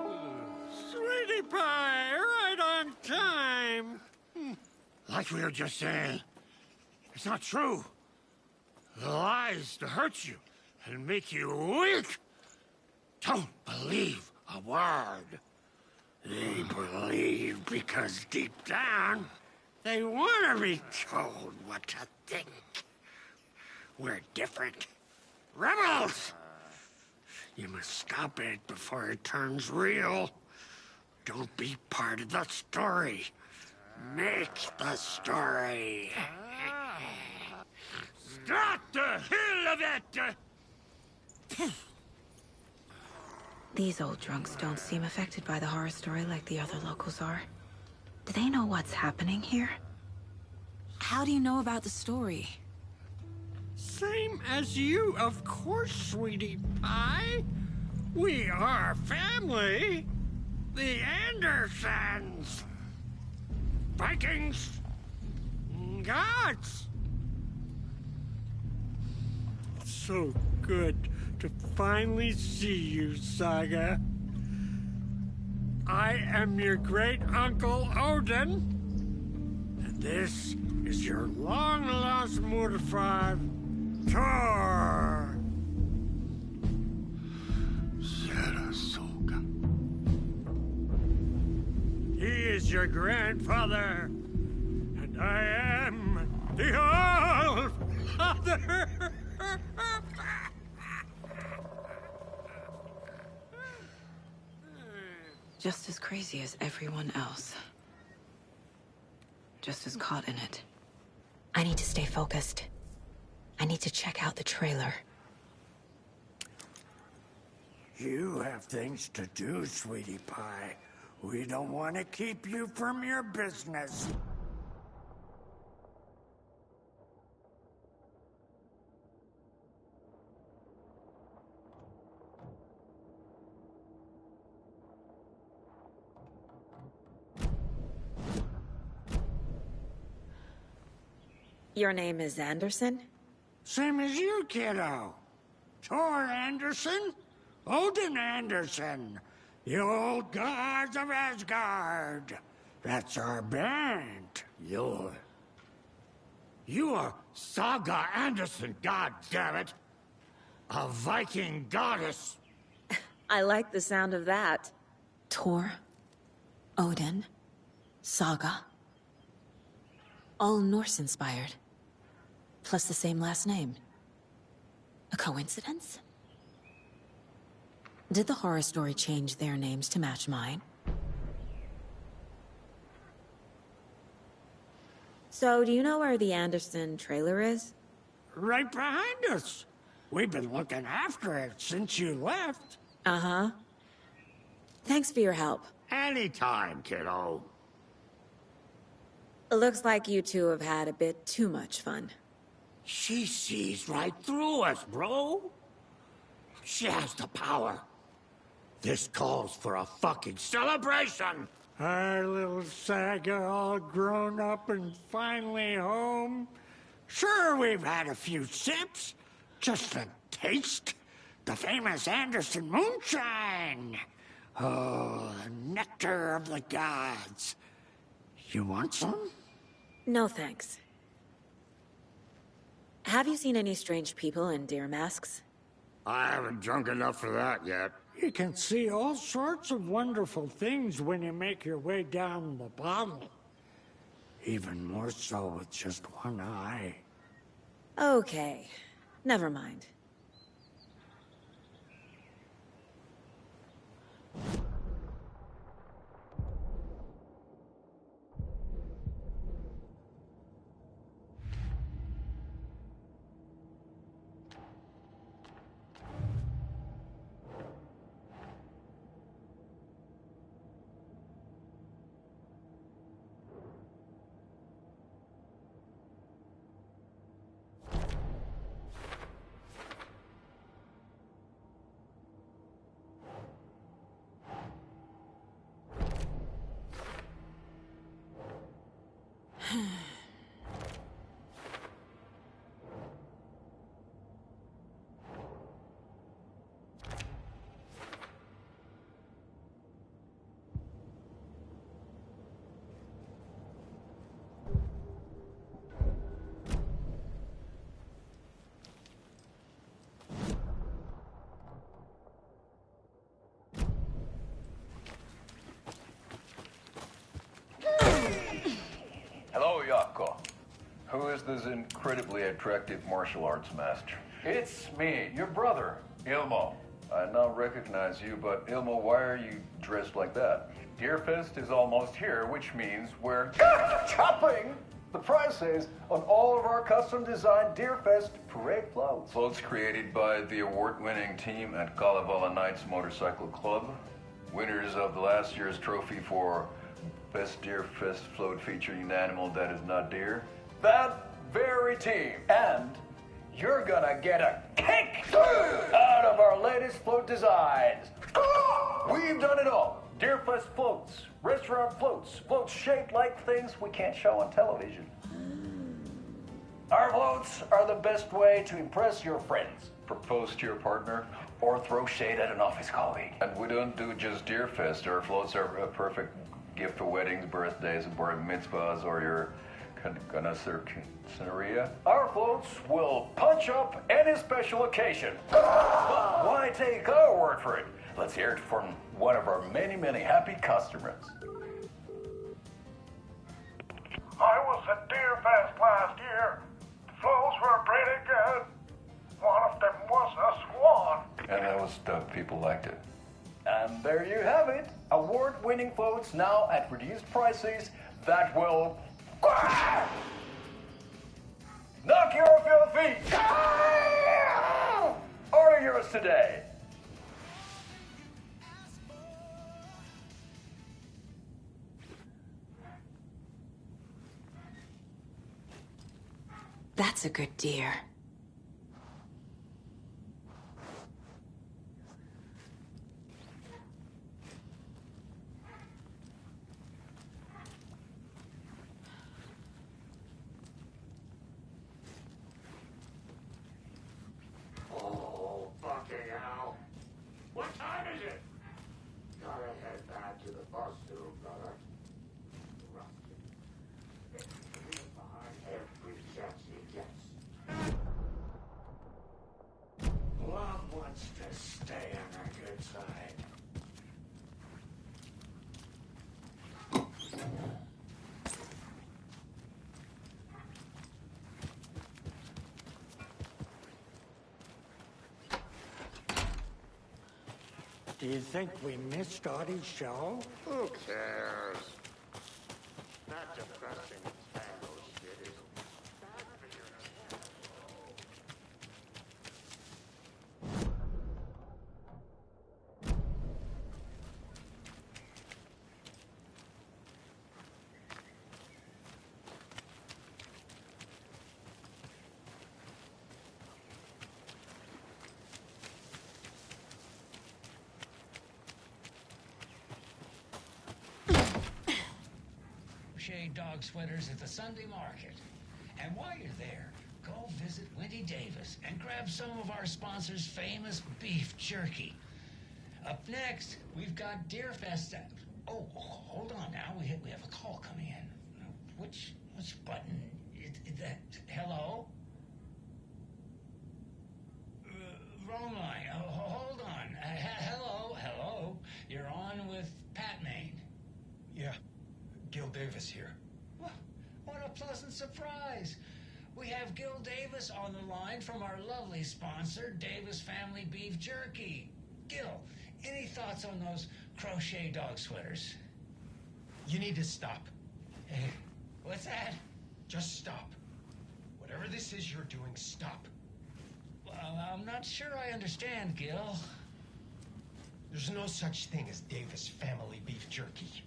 Sweetie pie, right on time. Like we were just saying, it's not true. The lies to hurt you and make you weak. Don't believe a word. They believe because deep down, they want to be told what to think. We're different. Rebels! You must stop it before it turns real. Don't be part of the story. Make the story. Stop the hell of it! These old drunks don't seem affected by the horror story like the other locals are. Do they know what's happening here? How do you know about the story? Same as you, of course, sweetie pie. We are family. The Andersons. Vikings. Gods. It's so good to finally see you, Saga. I am your great-uncle Odin. And this is your long-lost Murfar, Thor. Sarasota. He is your grandfather, and I am the All-Father. Just as crazy as everyone else. Just as caught in it. I need to stay focused. I need to check out the trailer. You have things to do, sweetie pie. We don't want to keep you from your business. Your name is Anderson? Same as you, kiddo. Thor Anderson, Odin Anderson, the old gods of Asgard. That's our band. You are Saga Anderson, goddammit. A Viking goddess. I like the sound of that. Thor, Odin, Saga. All Norse-inspired. Plus the same last name. A coincidence? Did the horror story change their names to match mine? So, do you know where the Anderson trailer is? Right behind us. We've been looking after it since you left. Uh-huh. Thanks for your help. Anytime, kiddo. It looks like you two have had a bit too much fun. She sees right through us, bro. She has the power. This calls for a fucking celebration. Our little Saga all grown up and finally home. Sure, we've had a few sips. Just a taste. The famous Anderson moonshine. Oh, the nectar of the gods. You want some? No, thanks. Have you seen any strange people in deer masks? I haven't drunk enough for that yet. You can see all sorts of wonderful things when you make your way down the bottle. Even more so with just one eye. Okay. Never mind. Hello, Yako. Who is this incredibly attractive martial arts master? It's me, your brother, Ilmo. I now recognize you, but Ilmo, why are you dressed like that? Deerfest is almost here, which means we're chopping the prices on all of our custom-designed Deerfest parade floats. Floats created by the award-winning team at Kalevala Knights Motorcycle Club, winners of the last year's trophy for Best Deerfest float featuring an animal that is not deer. That very team. And you're gonna get a kick out of our latest float designs. We've done it all. Deerfest floats, restaurant floats, floats shaped like things we can't show on television. Our floats are the best way to impress your friends, propose to your partner, or throw shade at an office colleague. And we don't do just Deerfest. Our floats are a perfect gift for weddings, birthdays, bar mitzvahs, or your Scenaria. Our floats will punch up any special occasion. Why take our word for it? Let's hear it from one of our many, many happy customers. I was at Deerfest last year. The floats were pretty good. One of them was a swan. And that was stuff people liked it. And there you have it. Award-winning floats now at reduced prices that will knock you off your feet. Order yours today. That's a good deer. Oh, fucking hell. What time is it? Gotta head back to the bus soon, brother. Behind every chance he gets. Love wants to stay on our good side. Do you think we missed Audie's show? Who cares? That depressing tango shit. dog sweaters at the Sunday market. And while you're there, go visit Wendy Davis and grab some of our sponsor's famous beef jerky. Up next, we've got Deerfest. Oh, hold on now. We have a call coming in. Which button? That hello? Wrong line. Oh, hold on. Hello. You're on with Pat Maine. Yeah, Gil Davis here. Well, what a pleasant surprise. We have Gil Davis on the line from our lovely sponsor, Davis Family Beef Jerky. Gil, any thoughts on those crochet dog sweaters? You need to stop. Hey, what's that? Just stop. Whatever this is you're doing, stop. Well, I'm not sure I understand, Gil. There's no such thing as Davis Family Beef Jerky.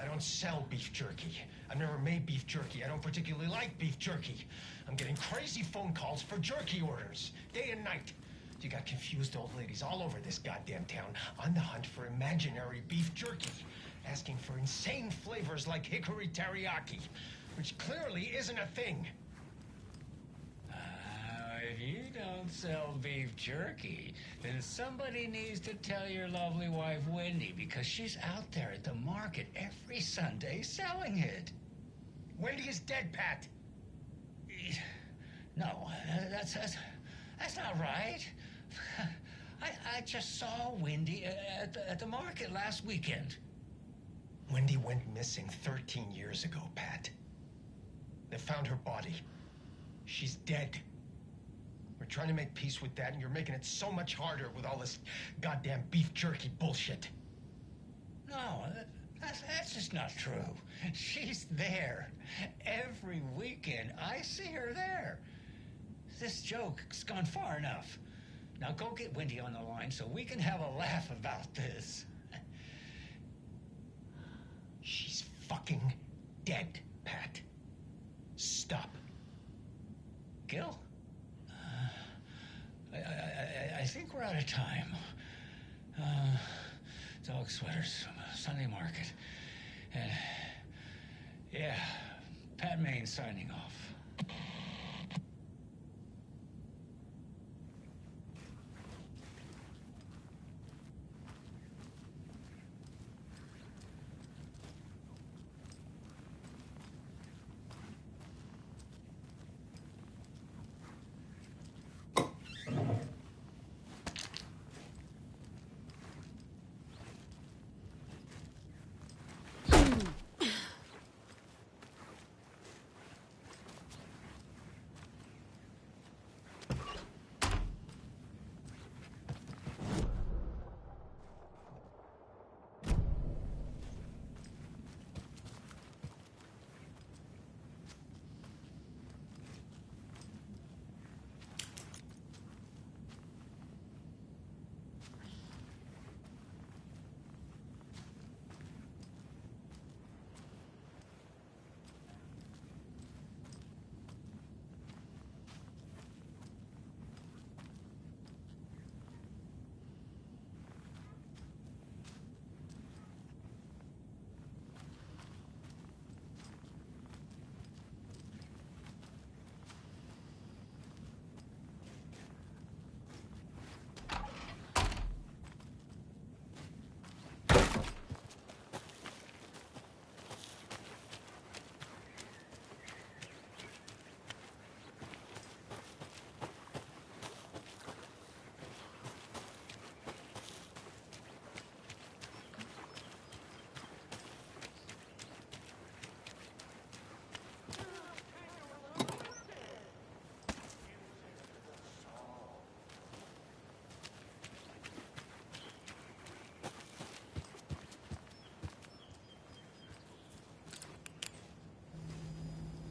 I don't sell beef jerky. I've never made beef jerky. I don't particularly like beef jerky. I'm getting crazy phone calls for jerky orders, day and night. You got confused old ladies all over this goddamn town on the hunt for imaginary beef jerky, asking for insane flavors like hickory teriyaki, which clearly isn't a thing. If you don't sell beef jerky, then somebody needs to tell your lovely wife, Wendy, because she's out there at the market every Sunday selling it. Wendy is dead, Pat. No, that's not right. I just saw Wendy at the market last weekend. Wendy went missing 13 years ago, Pat. They found her body. She's dead. We're trying to make peace with that, and you're making it so much harder with all this goddamn beef jerky bullshit. No, that's just not true. She's there. Every weekend, I see her there. This joke's gone far enough. Now go get Wendy on the line so we can have a laugh about this. She's fucking dead, Pat. Stop. Gil? I think we're out of time. Dog sweaters, Sunday market. And yeah, Pat Maine signing off.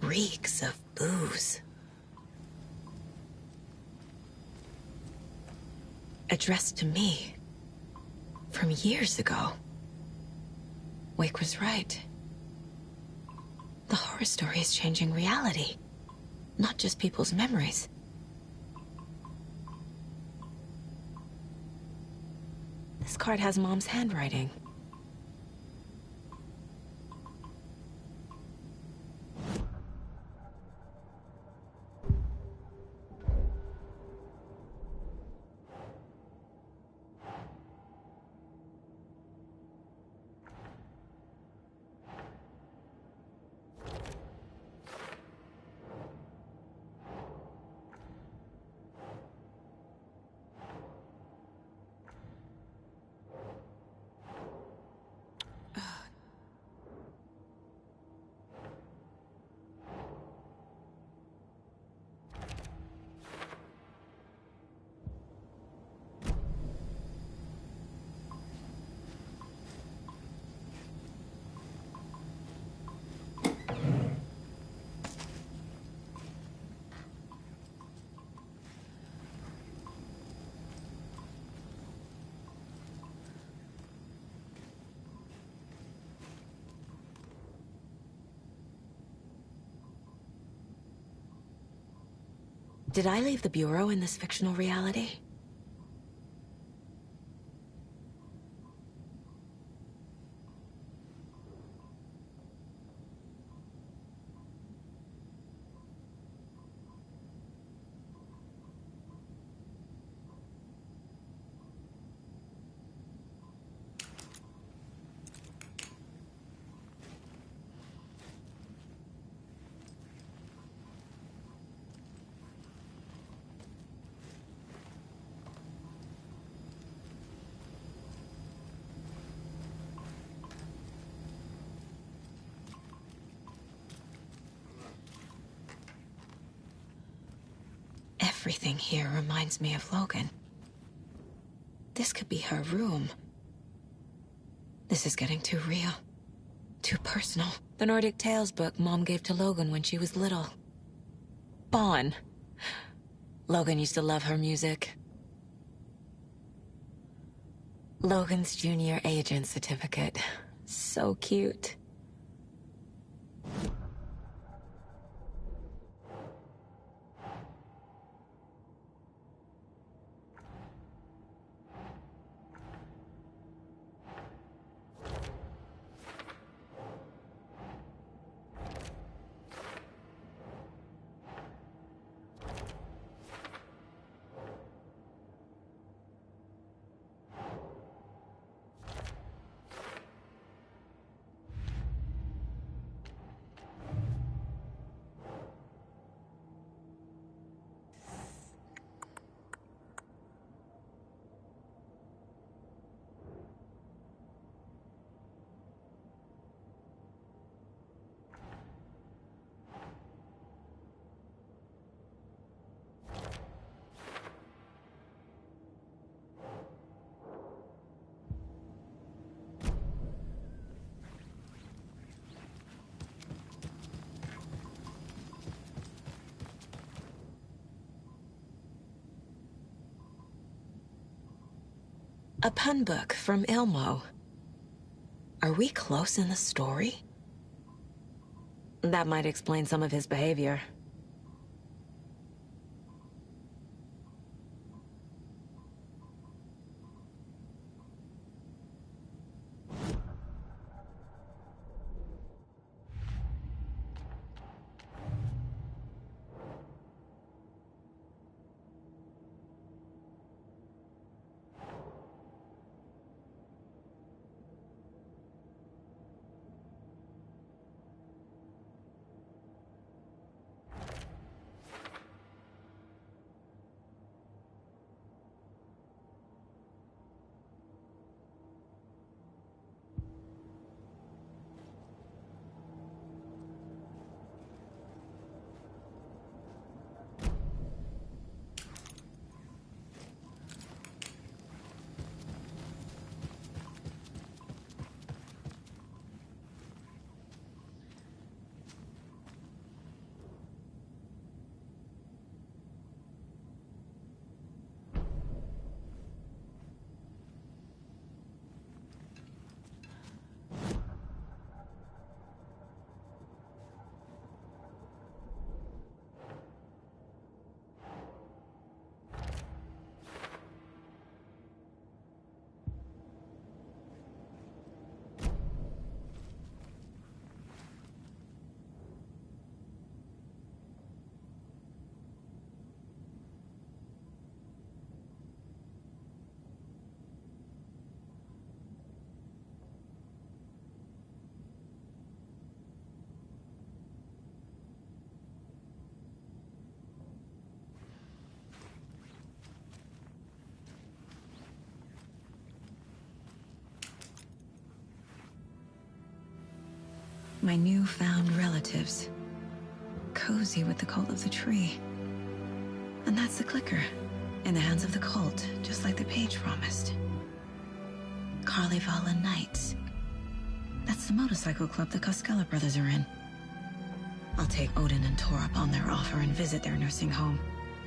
Reeks of booze. Addressed to me. From years ago. Wake was right. The horror story is changing reality. Not just people's memories. This card has Mom's handwriting. Did I leave the Bureau in this fictional reality? Everything here reminds me of Logan. This could be her room. This is getting too real. Too personal. The Nordic Tales book Mom gave to Logan when she was little. Bon. Logan used to love her music. Logan's junior agent certificate. So cute. A pun book from Ilmo. Are we close in the story? That might explain some of his behavior. My newfound relatives. Cozy with the cult of the tree. And that's the clicker. In the hands of the cult, just like the page promised. Carlyvala Knights. That's the motorcycle club the Koskela brothers are in. I'll take Odin and Tor up on their offer and visit their nursing home.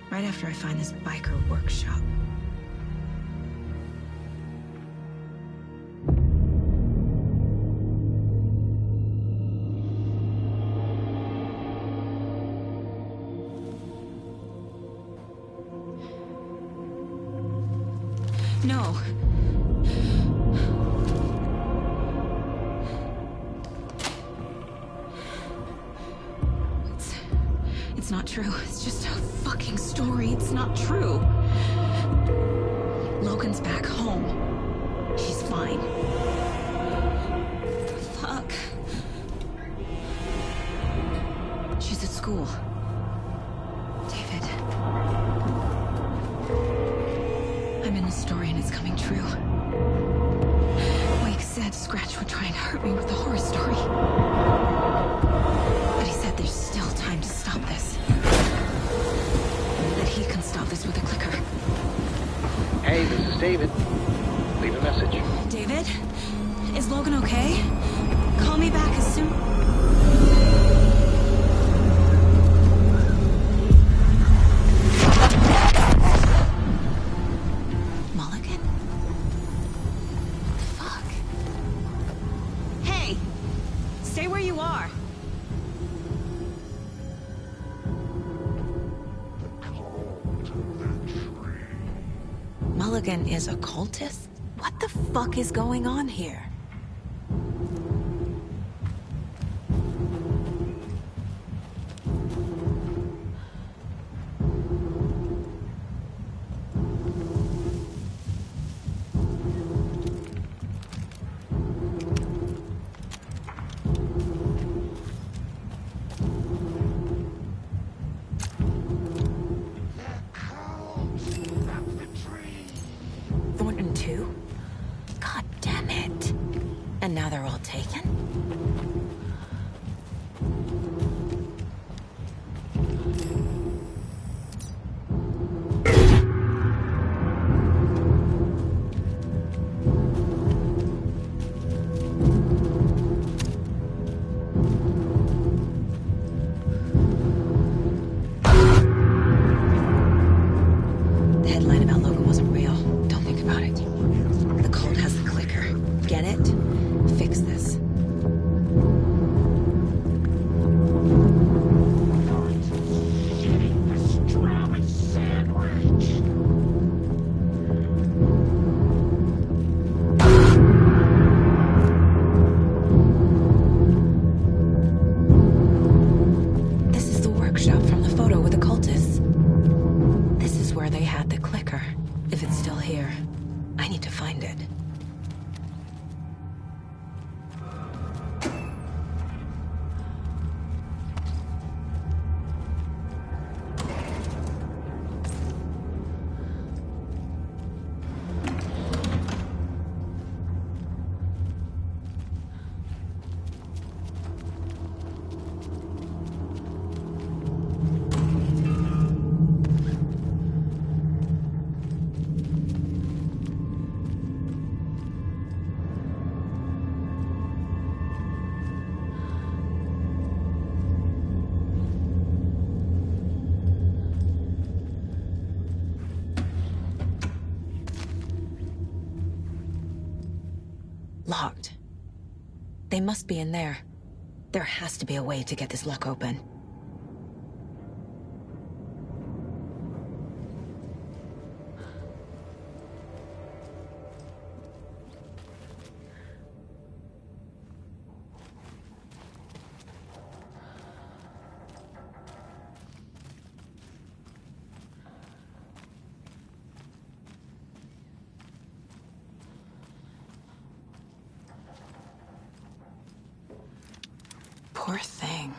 Right after I find this biker workshop. know. It's not true. It's just a fucking story. It's not true. Logan's back home. She's fine. Fuck. She's at school. David. I'm in the story and it's coming true. Wake said Scratch would try and hurt me with the horror story. But he said there's still time to stop this. That he can stop this with a clicker. Hey, this is David. Leave a message. David? Is Logan okay? Call me back as soon... Mulligan? Fuck. Hey! Stay where you are. Mulligan is a cultist? What the fuck is going on here? Thornton 2? God damn it. And now they're all taken? The headline about Logan wasn't real. Don't think about it. The cult has the clicker. Get it? Fix this. This is the workshop from the photo with the cultists. This is where they had the clicker. If it's still here, I need to find it. Locked. They must be in there. There has to be a way to get this lock open. Poor thing.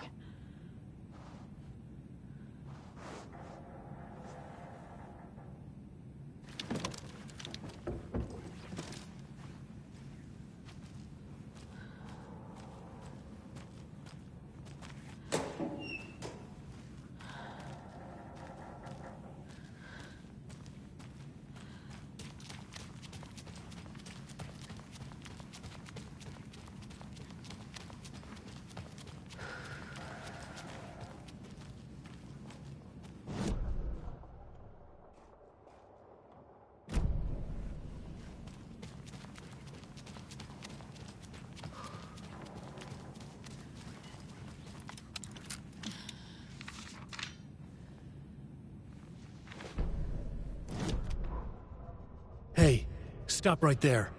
Stop right there.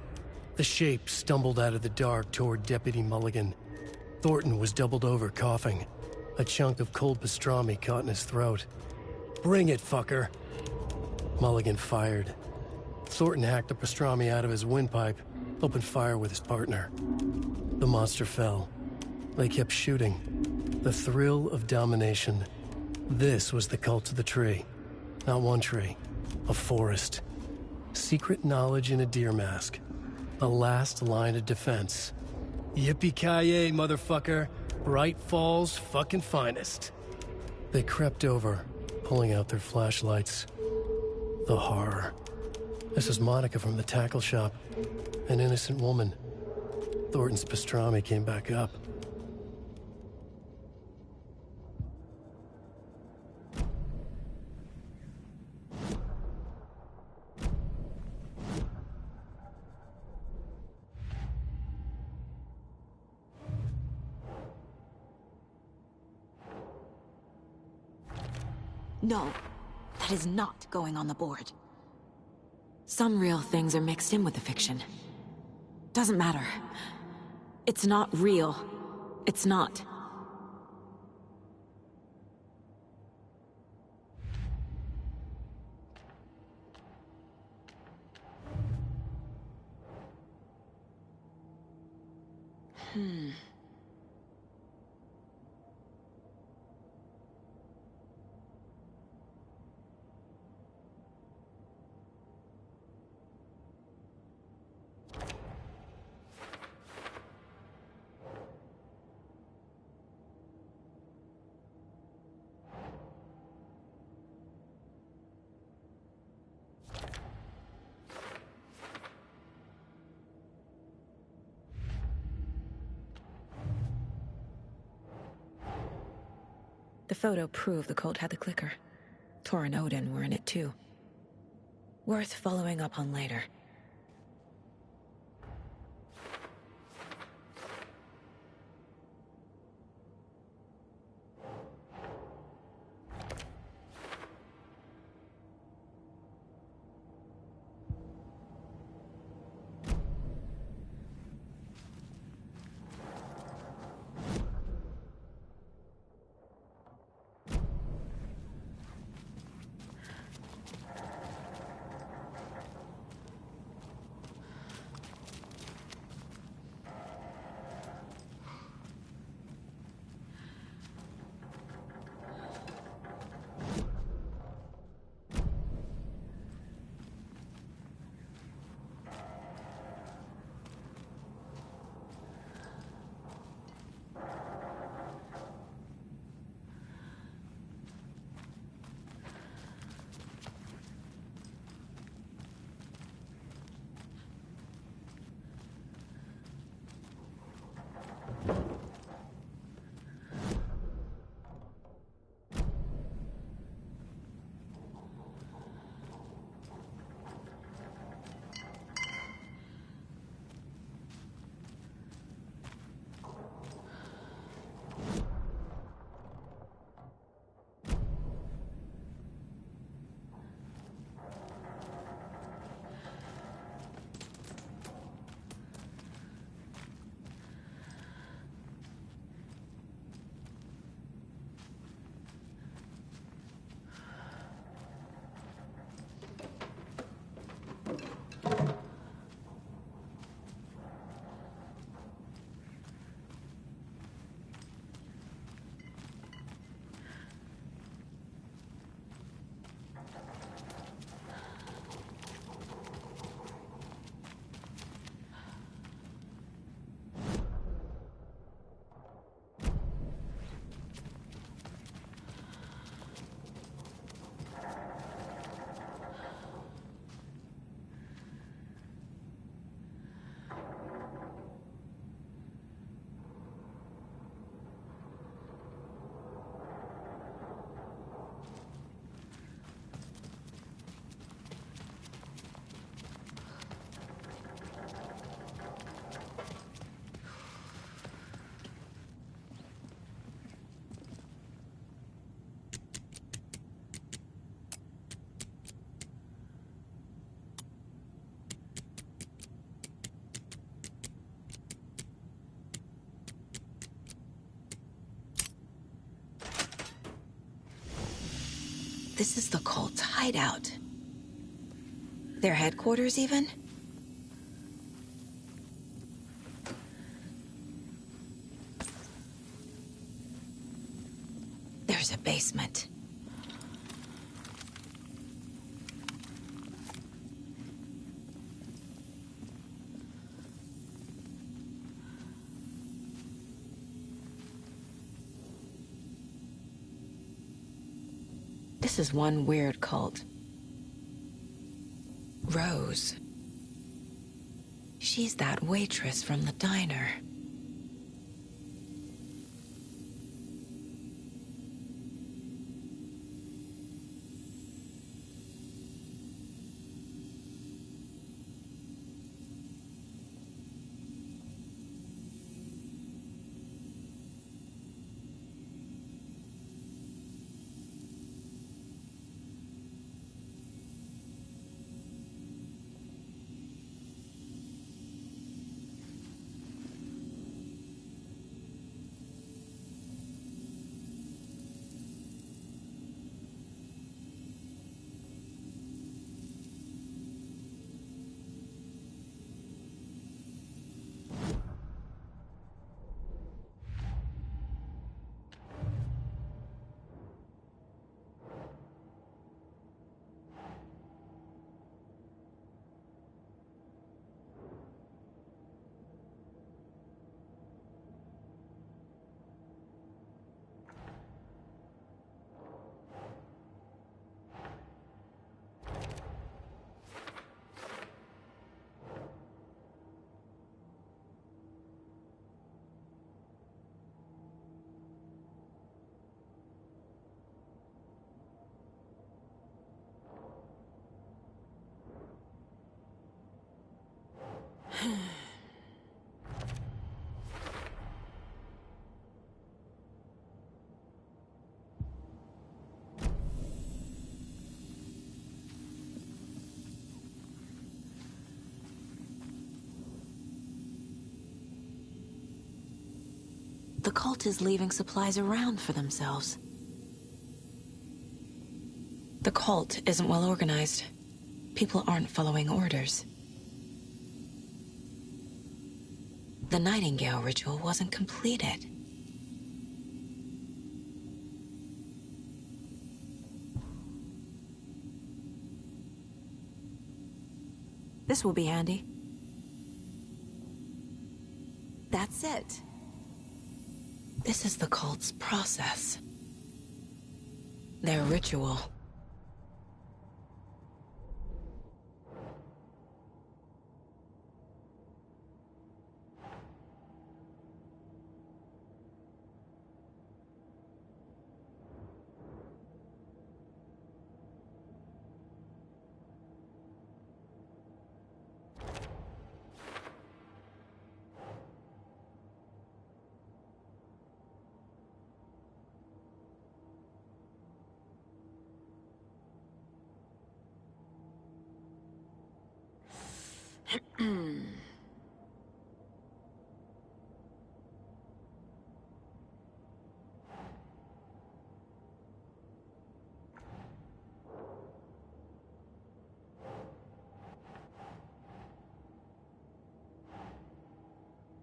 The shape stumbled out of the dark toward Deputy Mulligan. Thornton was doubled over, coughing. A chunk of cold pastrami caught in his throat. Bring it, fucker! Mulligan fired. Thornton hacked the pastrami out of his windpipe, opened fire with his partner. The monster fell. They kept shooting. The thrill of domination. This was the cult of the tree. Not one tree. A forest. Secret knowledge in a deer mask. A last line of defense. Yippee-ki-yay, motherfucker. Bright Falls' fucking finest. They crept over, pulling out their flashlights. The horror. This is Monica from the tackle shop. An innocent woman. Thornton's pastrami came back up. No, that is not going on the board. Some real things are mixed in with the fiction. Doesn't matter. It's not real. It's not. The photo proved the cult had the clicker. Tor and Odin were in it too. Worth following up on later. This is the cult's hideout. Their headquarters, even? There's a basement. This is one weird cult. Rose. She's that waitress from the diner. The cult is leaving supplies around for themselves. The cult isn't well organized. People aren't following orders. The Nightingale ritual wasn't completed. This will be handy. That's it. This is the cult's process. Their ritual.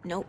Nope.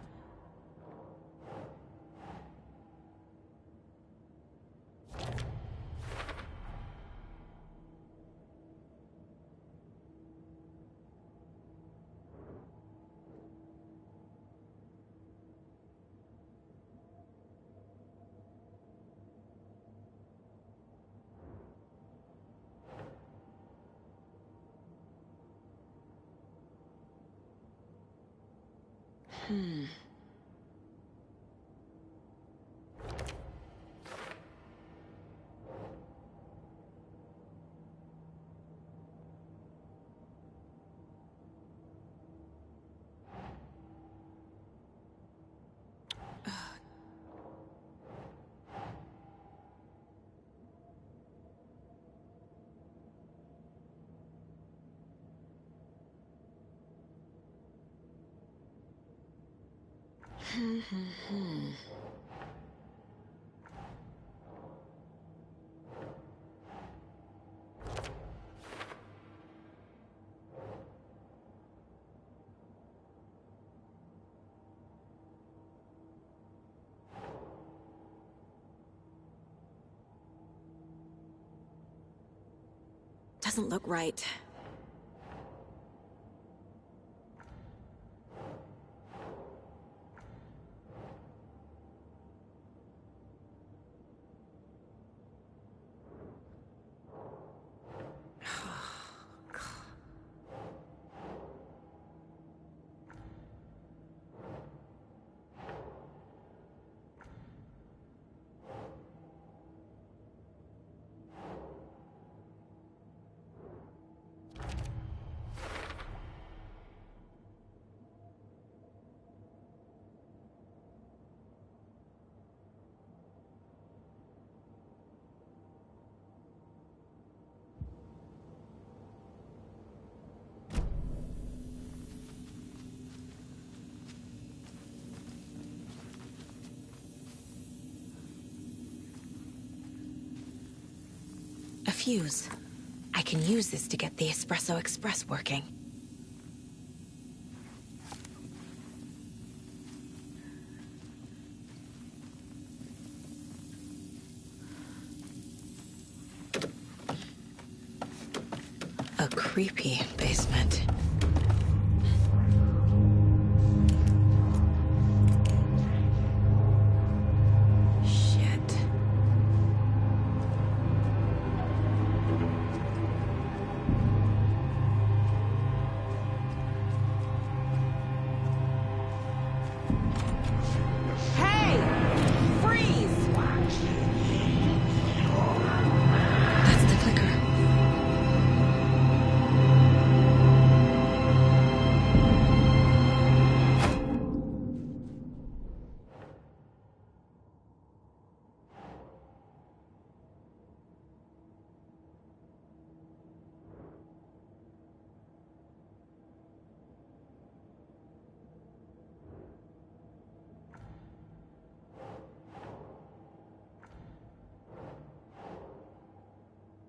doesn't look right. A fuse. I can use this to get the Espresso Express working. A creepy basement.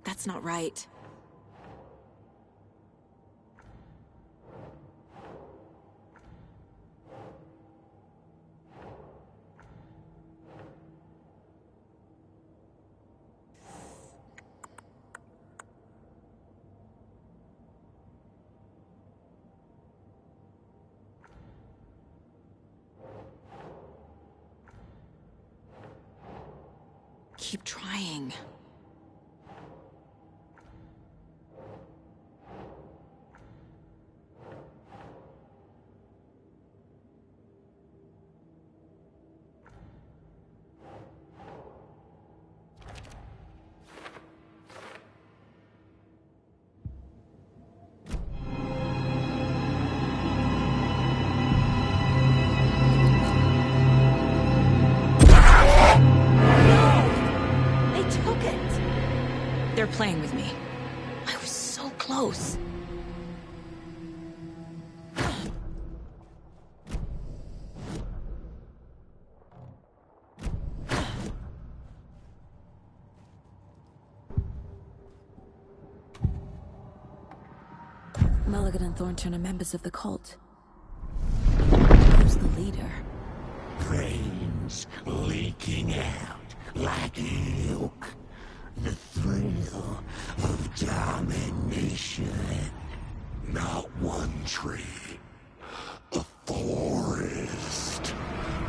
That's not right. Keep trying. They're playing with me. I was so close. Mulligan and Thornton are members of the cult. Who's the leader? Brains leaking out like milk. The thrill of domination. Not one tree. A forest.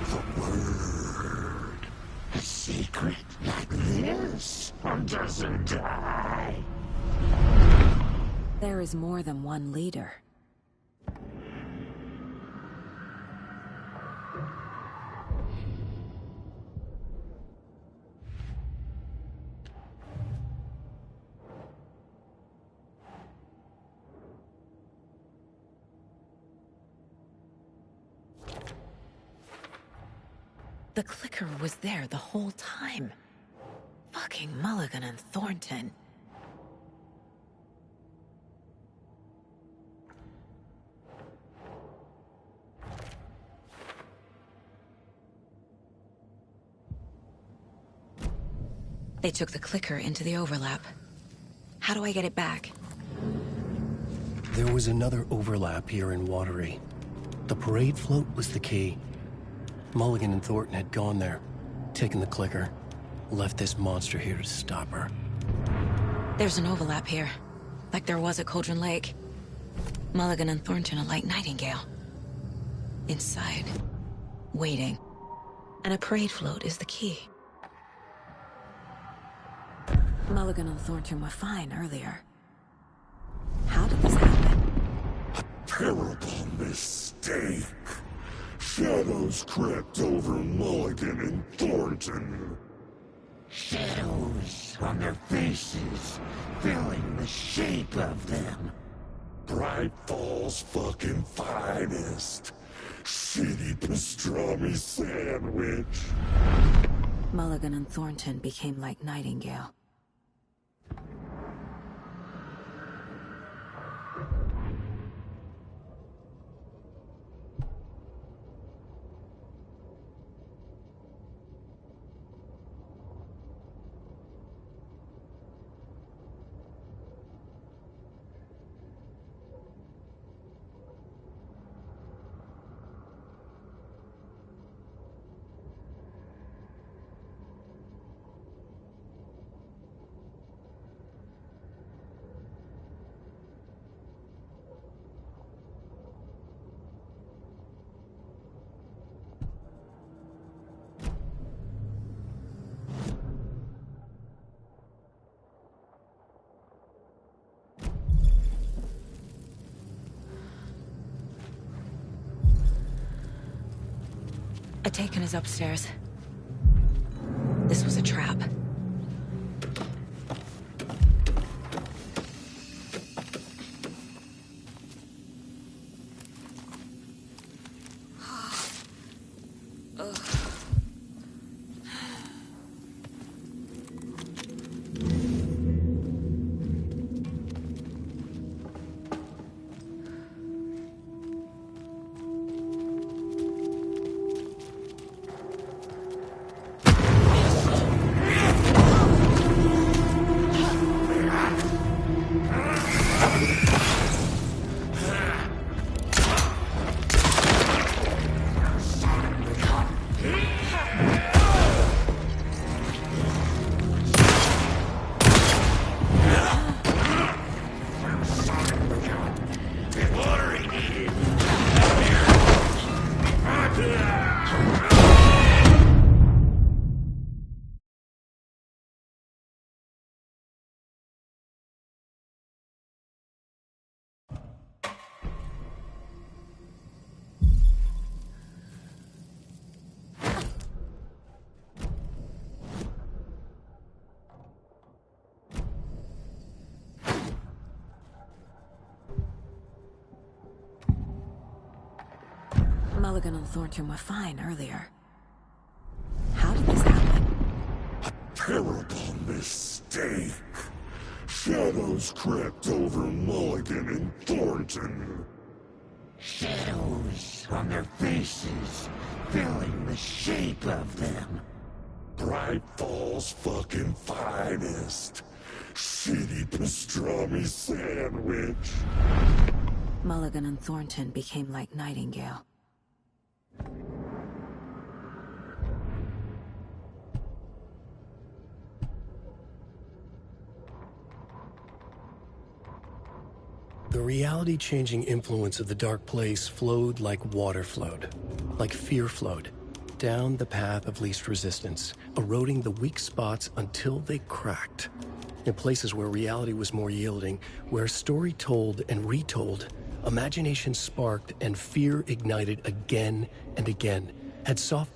The word. A secret like this doesn't die. There is more than one leader. The clicker was there the whole time. Fucking Mulligan and Thornton. They took the clicker into the overlap. How do I get it back? There was another overlap here in Watery. The parade float was the key. Mulligan and Thornton had gone there, taken the clicker, left this monster here to stop her. There's an overlap here. like there was at Cauldron Lake. Mulligan and Thornton are like Nightingale. Inside, waiting. And a parade float is the key. Mulligan and Thornton were fine earlier. How did this happen? Terrible mistake. Shadows crept over Mulligan and Thornton. Shadows on their faces, filling the shape of them. Bright Falls fucking finest. Shitty pastrami sandwich. Mulligan and Thornton became like Nightingale. Ataken is upstairs. This was a trap. Mulligan and Thornton were fine earlier. How did this happen? Terrible mistake. Shadows crept over Mulligan and Thornton. Shadows on their faces, filling the shape of them. Bright Falls fucking finest. Shitty pastrami sandwich. Mulligan and Thornton became like Nightingale. The reality-changing influence of the Dark Place flowed like water flowed, like fear flowed, down the path of least resistance, eroding the weak spots until they cracked. In places where reality was more yielding, where story told and retold, imagination sparked and fear ignited again and again, had soft...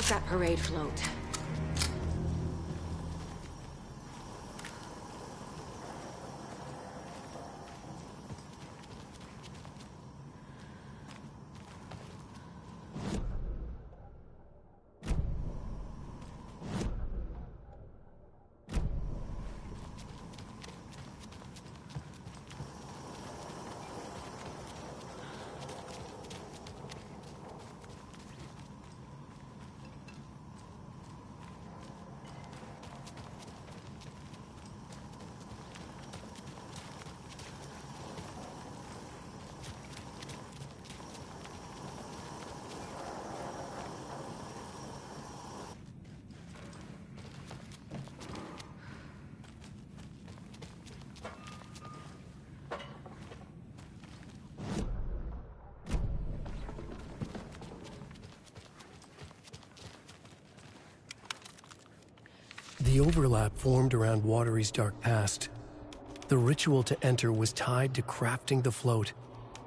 Where's that parade float? The overlap formed around Watery's dark past. The ritual to enter was tied to crafting the float.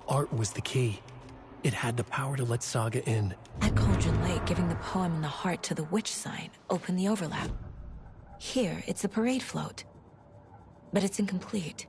Art was the key. It had the power to let Saga in. At Cauldron Lake, giving the poem and the heart to the witch sign opened the overlap. Here, it's the parade float. But it's incomplete.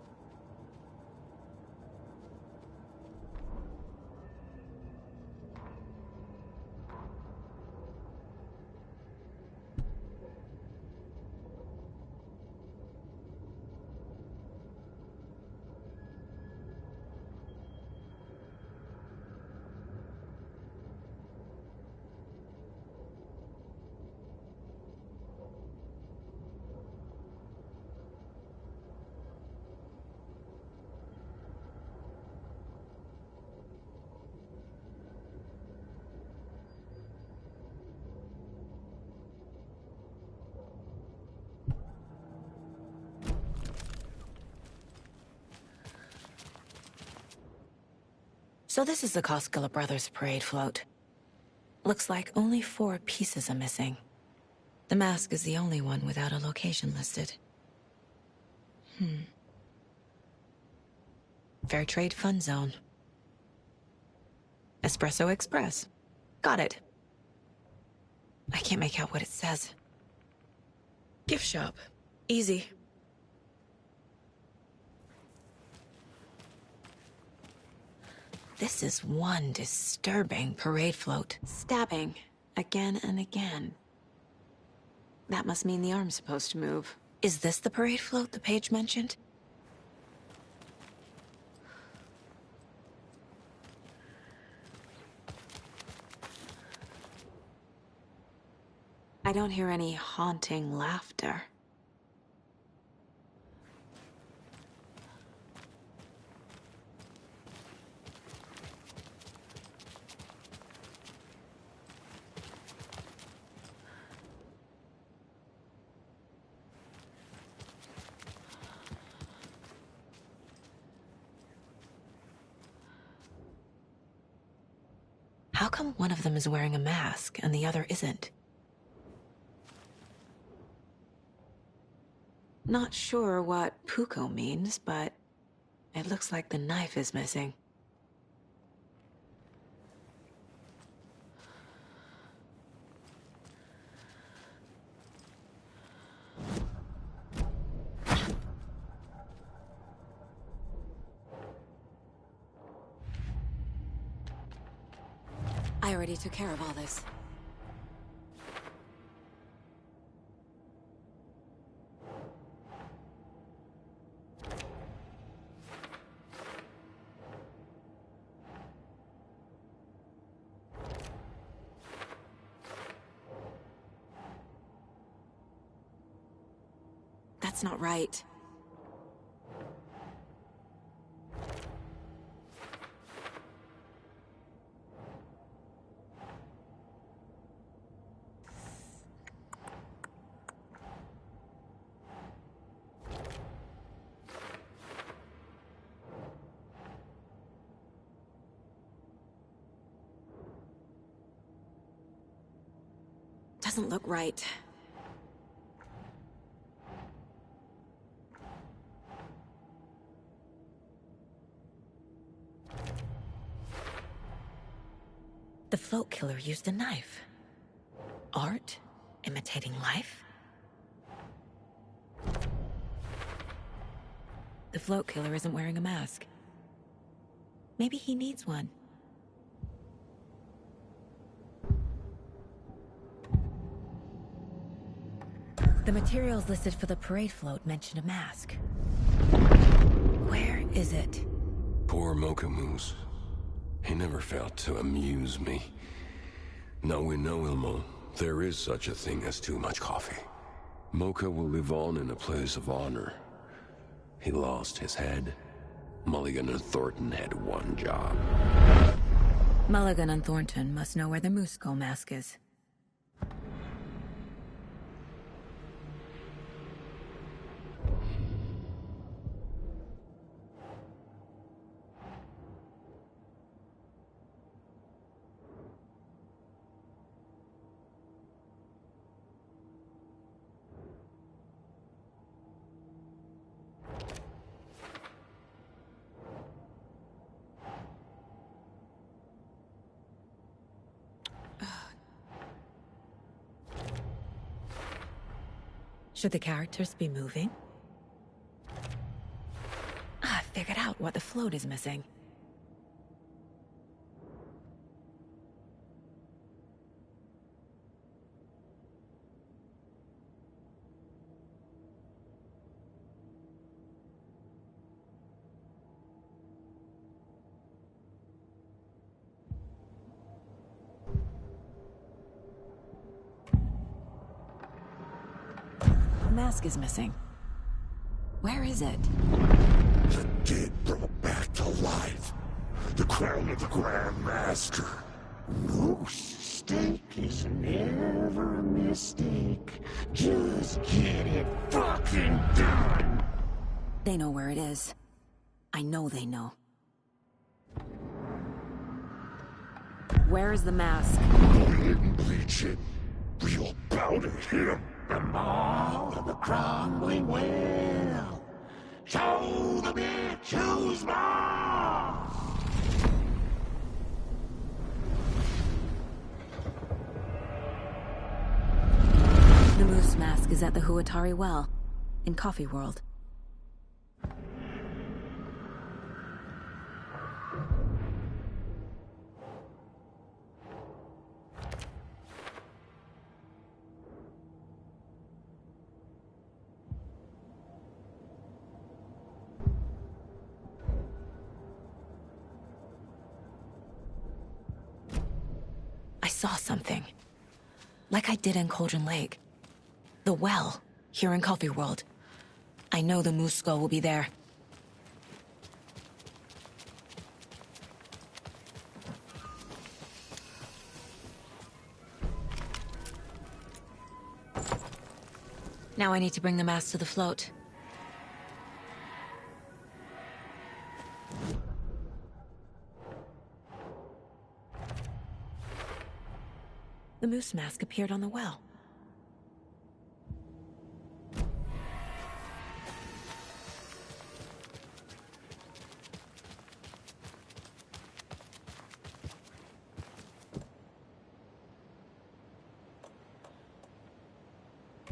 So this is the Koskela Brothers parade float. Looks like only 4 pieces are missing. The mask is the only one without a location listed. Fair Trade Fun Zone. Espresso Express. Got it. I can't make out what it says. Gift shop. Easy. This is one disturbing parade float. Stabbing. Again and again. That must mean the arm's supposed to move. Is this the parade float the page mentioned? I don't hear any haunting laughter. How come one of them is wearing a mask and the other isn't? Not sure what Puko means, but it looks like the knife is missing. I already took care of all this. That's not right. Doesn't look right. The float killer used a knife. art? Imitating life? The float killer isn't wearing a mask. Maybe he needs one. The materials listed for the parade float mention a mask. Where is it? Poor Mocha Moose. He never failed to amuse me. Now we know, Ilmo, there is such a thing as too much coffee. Mocha will live on in a place of honor. He lost his head. Mulligan and Thornton had one job. Mulligan and Thornton must know where the Moose Skull mask is. Should the characters be moving? I figured out what the float is missing. Mask is missing. Where is it? The dead brought back to life. The crown of the Grand Master. Moose steak is never a mistake. Just get it fucking done. They know where it is. I know they know. Where is the mask? Go ahead and bleach it. We'll bow to him. The maw of the crumbling well. Show the bitch who's boss. The Moose mask is at the Huatari Well, in Coffee World. I saw something. Like I did in Cauldron Lake. The well, here in Coffee World. I know the Moose Skull will be there. Now I need to bring the mask to the float. The moose mask appeared on the well.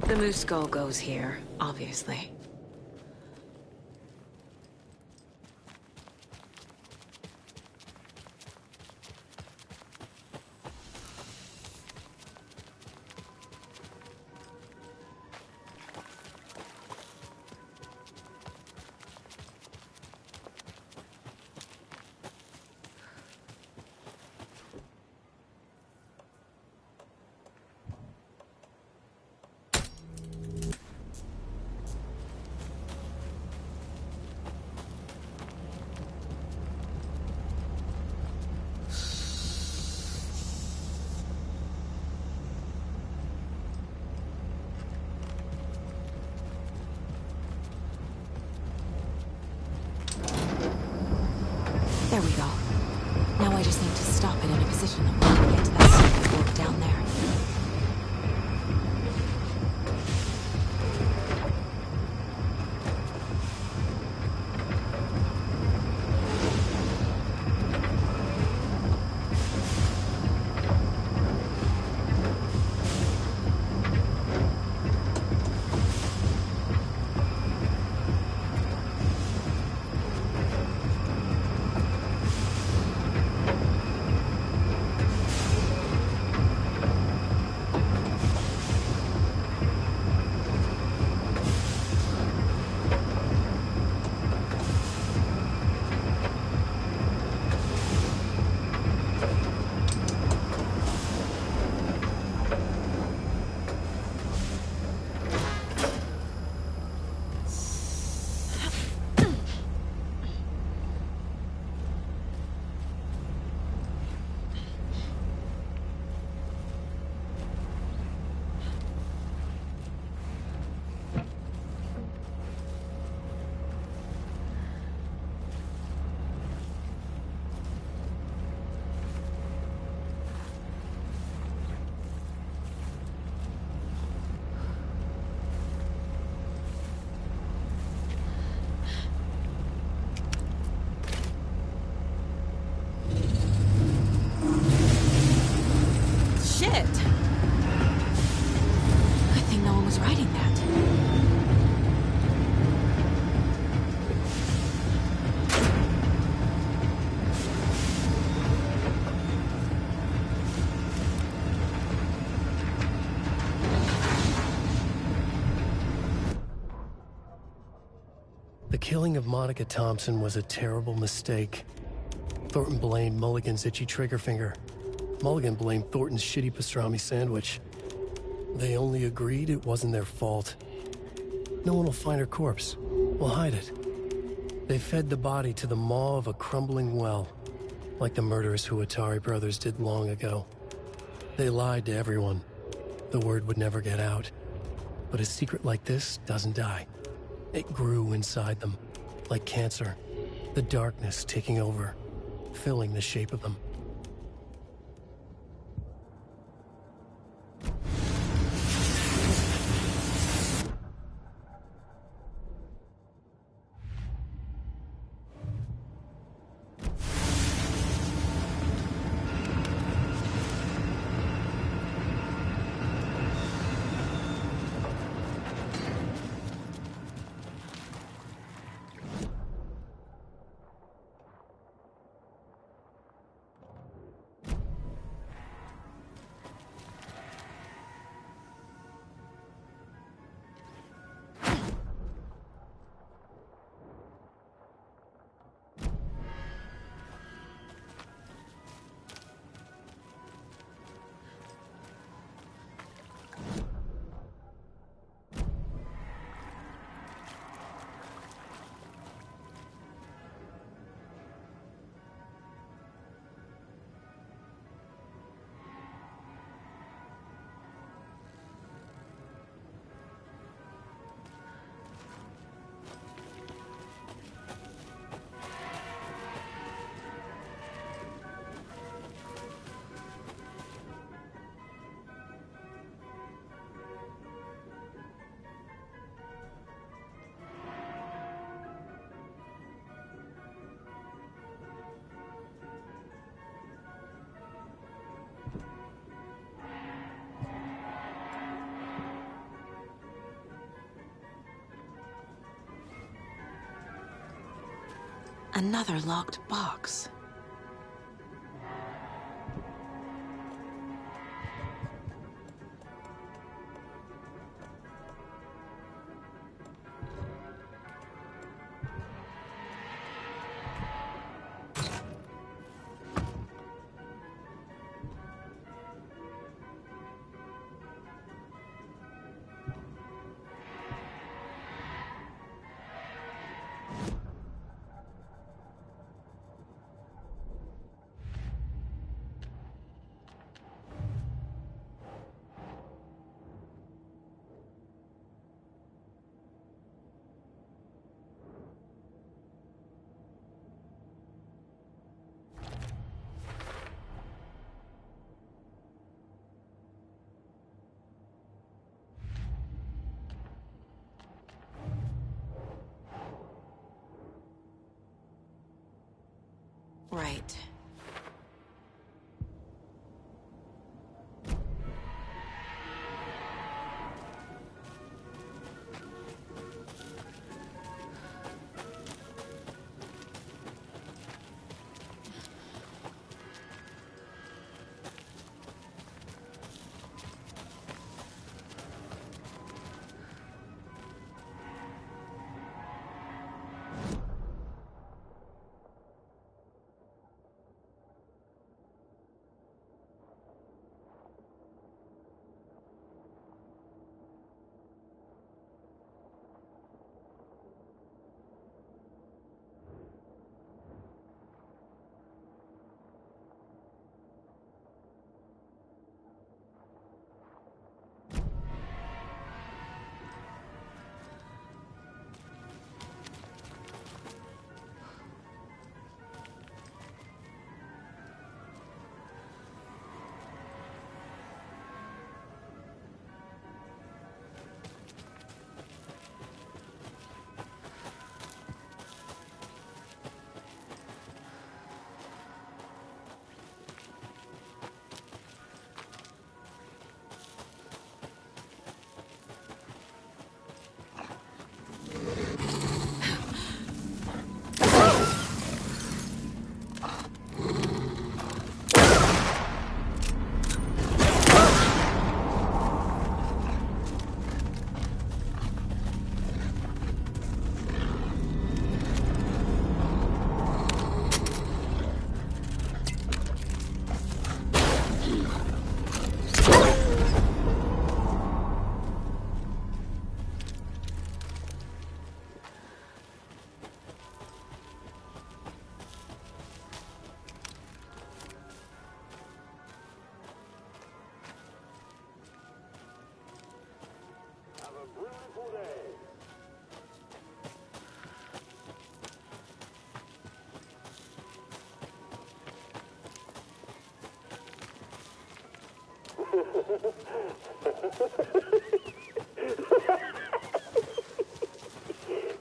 The moose skull goes here, obviously. There we go. Now I just need to stop it in a position that will get to that circuit board down there. The killing of Monica Thompson was a terrible mistake. Thornton blamed Mulligan's itchy trigger finger. Mulligan blamed Thornton's shitty pastrami sandwich. They only agreed it wasn't their fault. No one will find her corpse. We'll hide it. They fed the body to the maw of a crumbling well, like the murderous Huatari brothers did long ago. They lied to everyone. The word would never get out. But a secret like this doesn't die. It grew inside them, like cancer. The darkness taking over, filling the shape of them. Another locked box. Right.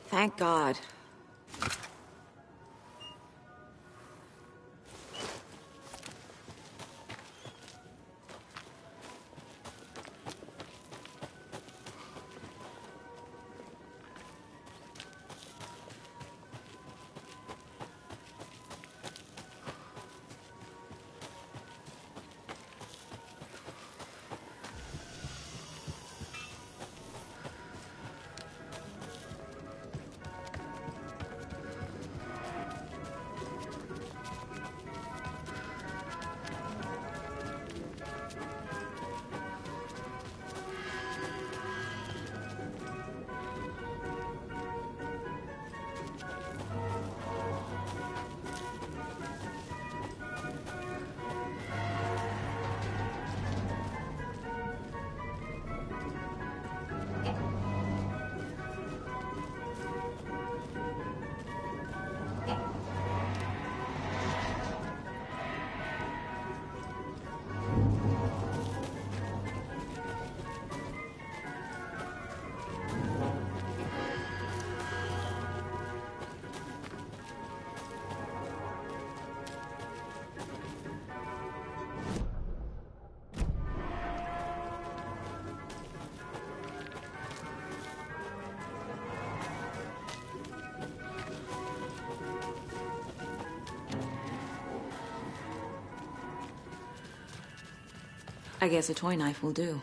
Thank God. I guess a toy knife will do.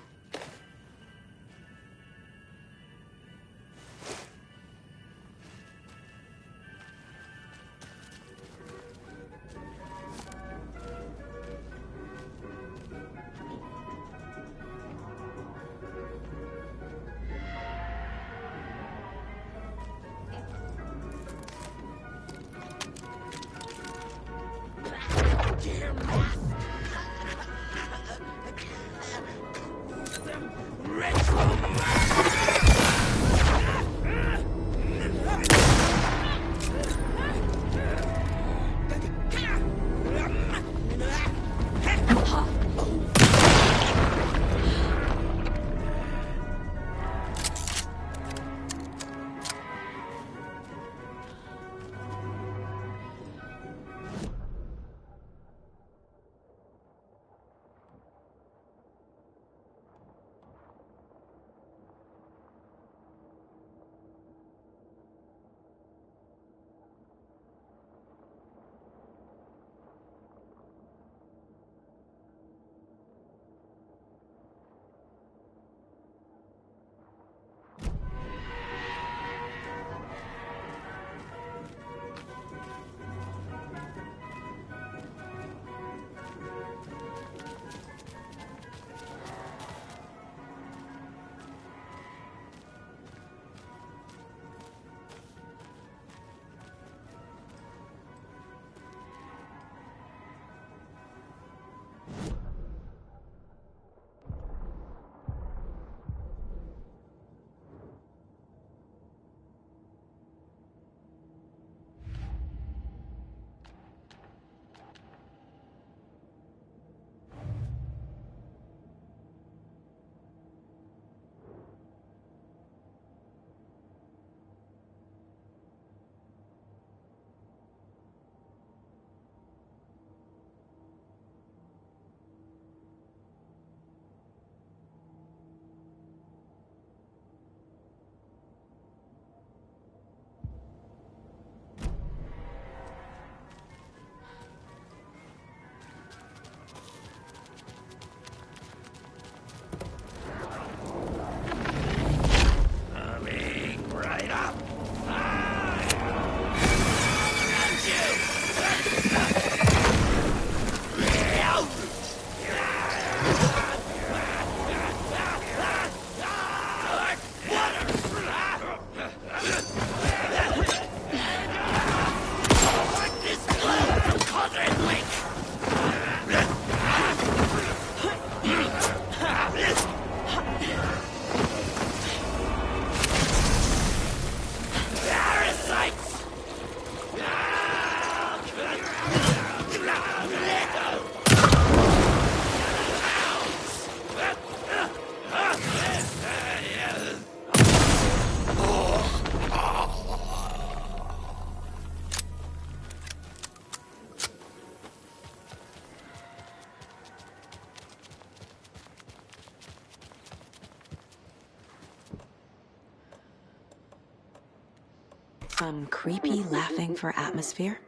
Some creepy laughing for atmosphere?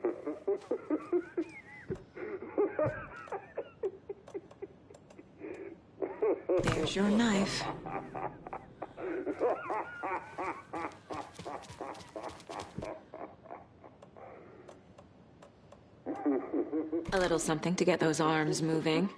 There's your knife. A little something to get those arms moving.